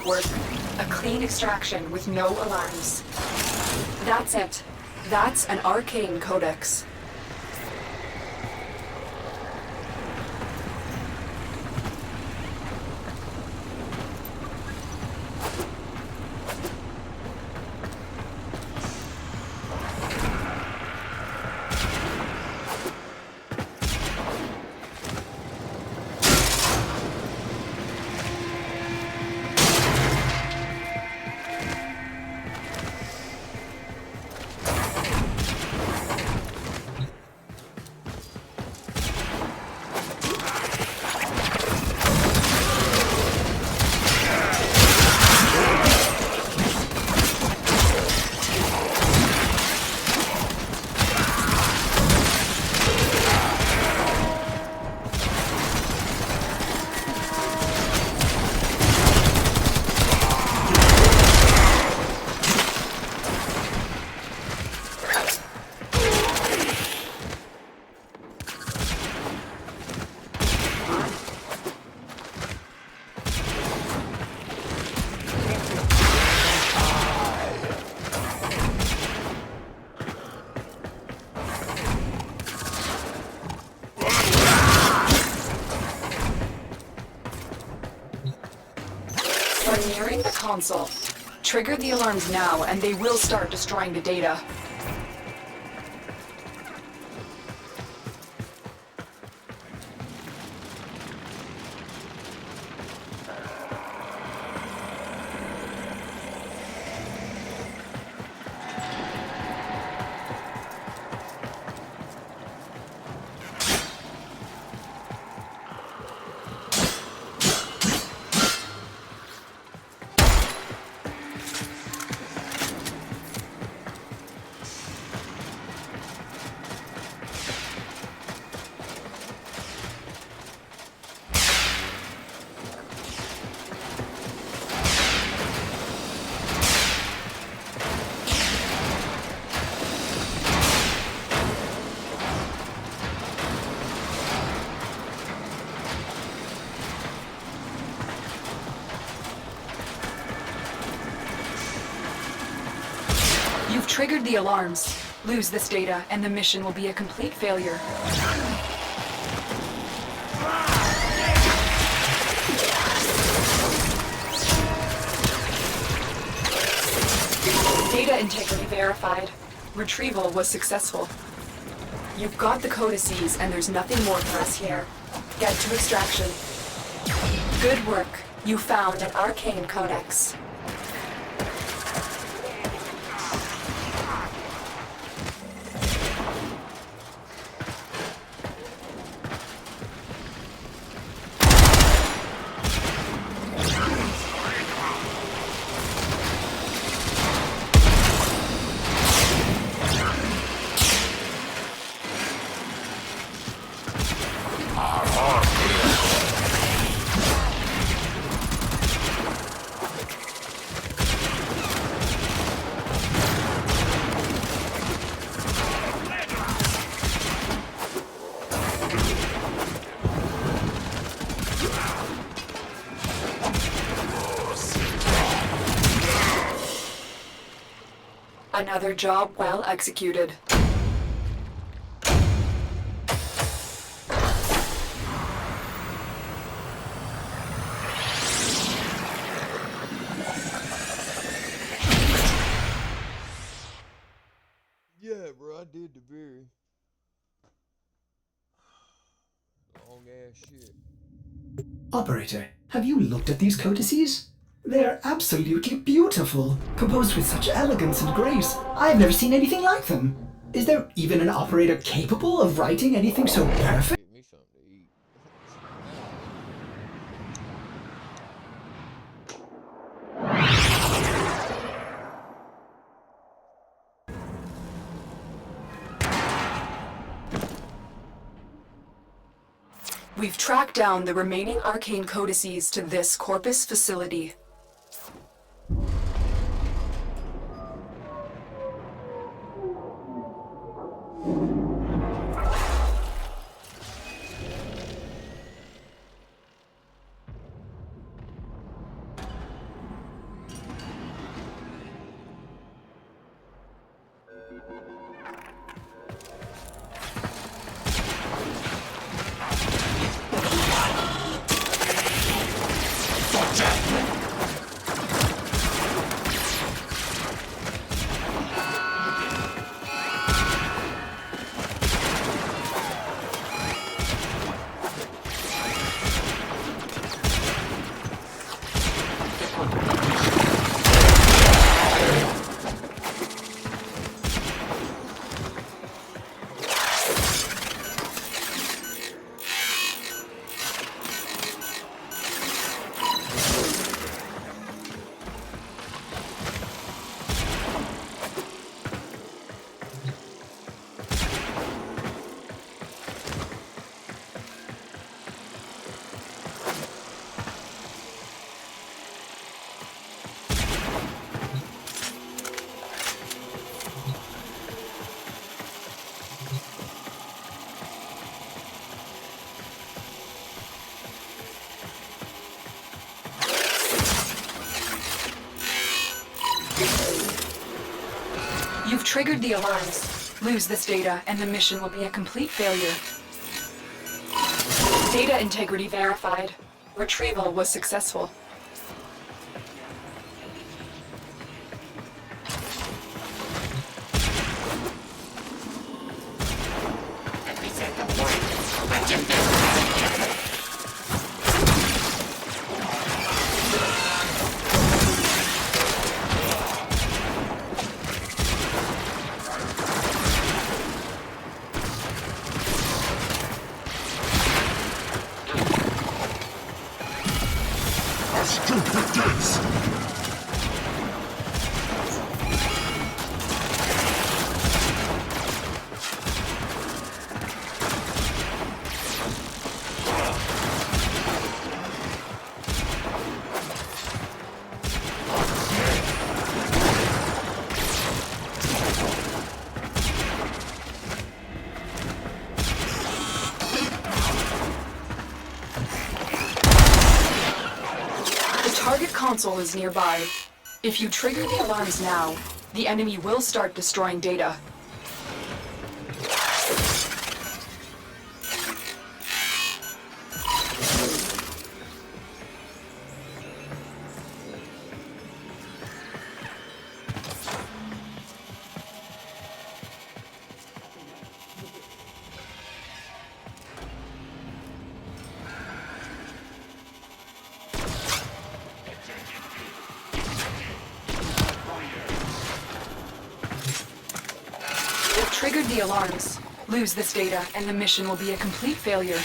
work. A clean extraction with no alarms. That's it. That's an arcane codex. We're nearing the console. Trigger the alarms now, and they will start destroying the data. You've triggered the alarms. Lose this data, and the mission will be a complete failure. Data integrity verified. Retrieval was successful. You've got the codices, and there's nothing more for us here. Get to extraction. Good work. You found an arcane codex. Another job well executed. Yeah, bro, I did the very long ass shit. Operator, have you looked at these codices? They're absolutely beautiful, composed with such elegance and grace. I've never seen anything like them. Is there even an operator capable of writing anything so perfect? Get me something to eat. We've tracked down the remaining arcane codices to this Corpus facility. triggered the alarms. Lose this data, and the mission will be a complete failure. Data integrity verified. Retrieval was successful. Target console is nearby. If you trigger the alarms now, the enemy will start destroying data. Triggered the alarms. Lose this data, and the mission will be a complete failure.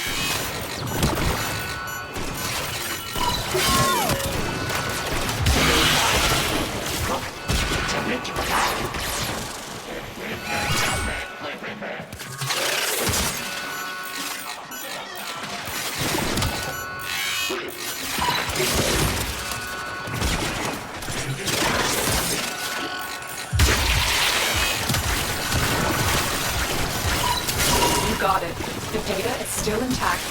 Got it. The data is still intact.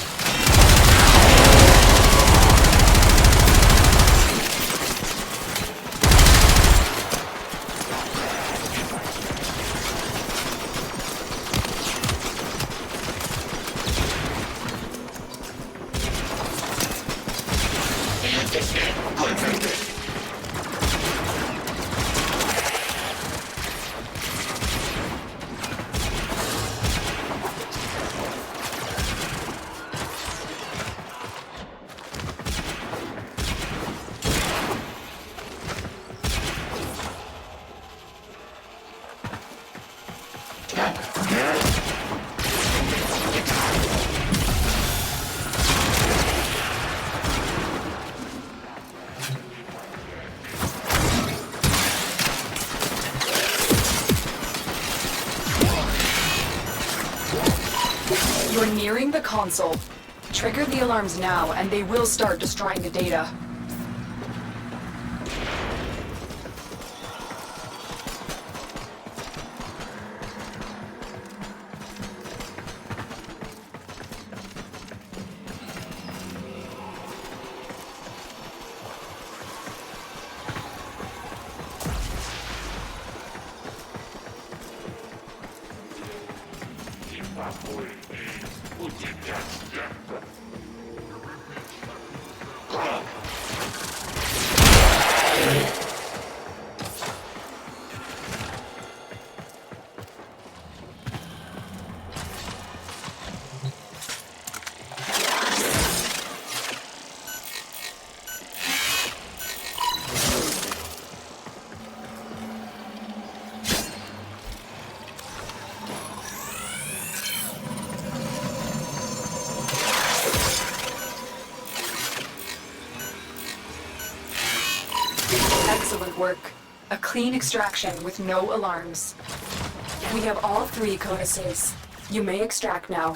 You're nearing the console. Trigger the alarms now, and they will start destroying the data. Excellent work. A clean extraction with no alarms. We have all 3 codices. You may extract now.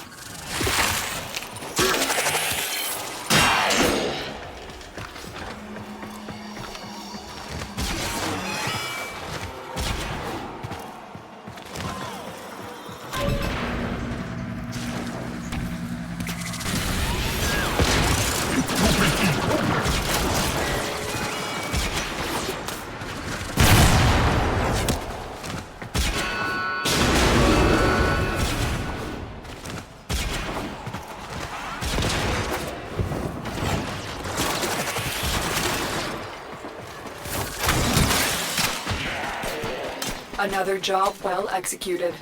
Another job well executed.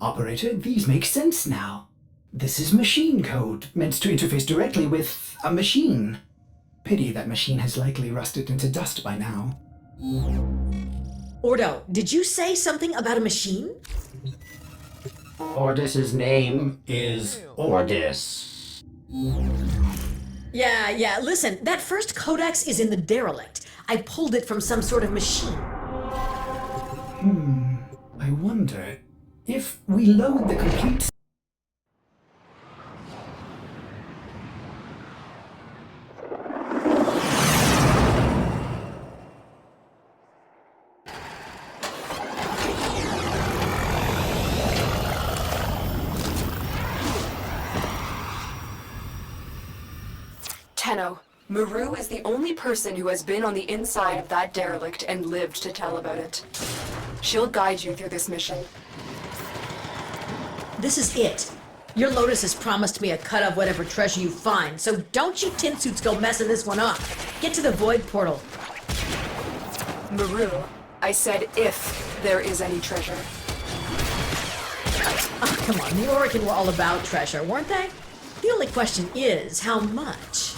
Operator, these make sense now. This is machine code, meant to interface directly with a machine. Pity that machine has likely rusted into dust by now. Ordo, did you say something about a machine? Ordis's name is Ordis. Yeah, listen, that first codex is in the derelict. I pulled it from some sort of machine. I wonder if we load the complete... Tenno, Maru is the only person who has been on the inside of that derelict and lived to tell about it. She'll guide you through this mission. This is it. Your Lotus has promised me a cut of whatever treasure you find, so don't you tin suits go messing this one up. Get to the void portal. Maru, I said if there is any treasure. Oh, come on, the Orokin were all about treasure, weren't they? The only question is, how much?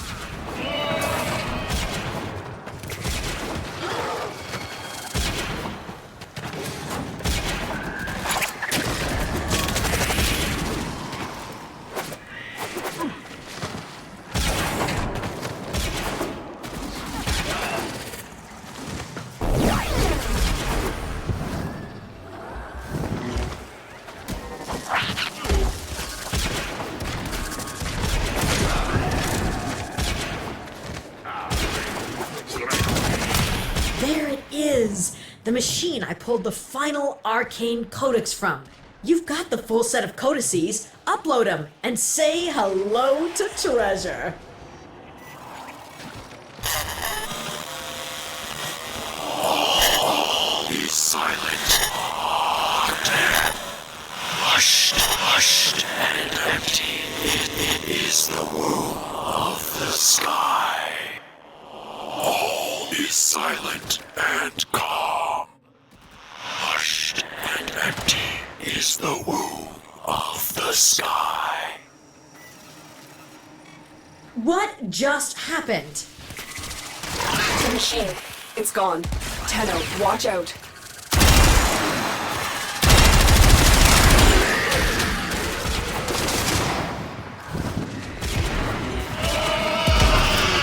The machine I pulled the final arcane codex from. You've got the full set of codices. Upload them and say hello to treasure. Be silent. Dead. Hushed and empty. It is the womb of the sky. All is silent and calm. Hushed and empty is the womb of the sky. What just happened? The machine. It's gone. Tenno, watch out.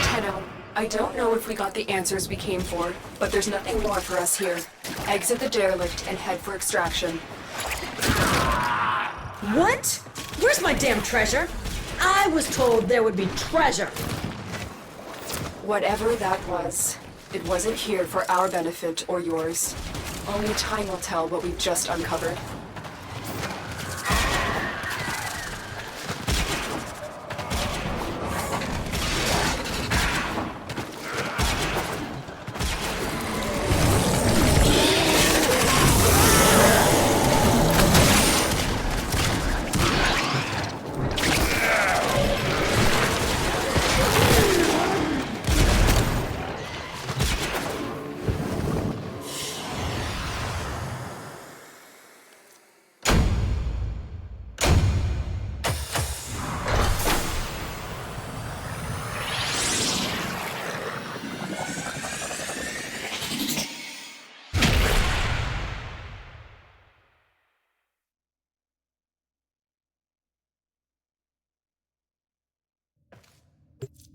Tenno, I don't know if we got the answers we came for, but there's nothing more for us here. Exit the derelict and head for extraction. What? Where's my damn treasure? I was told there would be treasure. Whatever that was, it wasn't here for our benefit or yours. Only time will tell what we've just uncovered.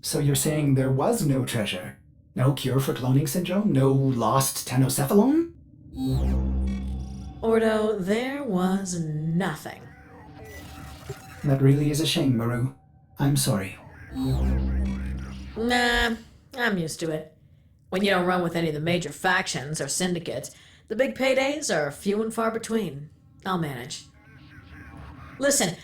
So you're saying there was no treasure? No cure for cloning syndrome? No lost tenocephalon? Ordo, there was nothing. That really is a shame, Maru. I'm sorry. Nah, I'm used to it. When you don't run with any of the major factions or syndicates, the big paydays are few and far between. I'll manage. Listen,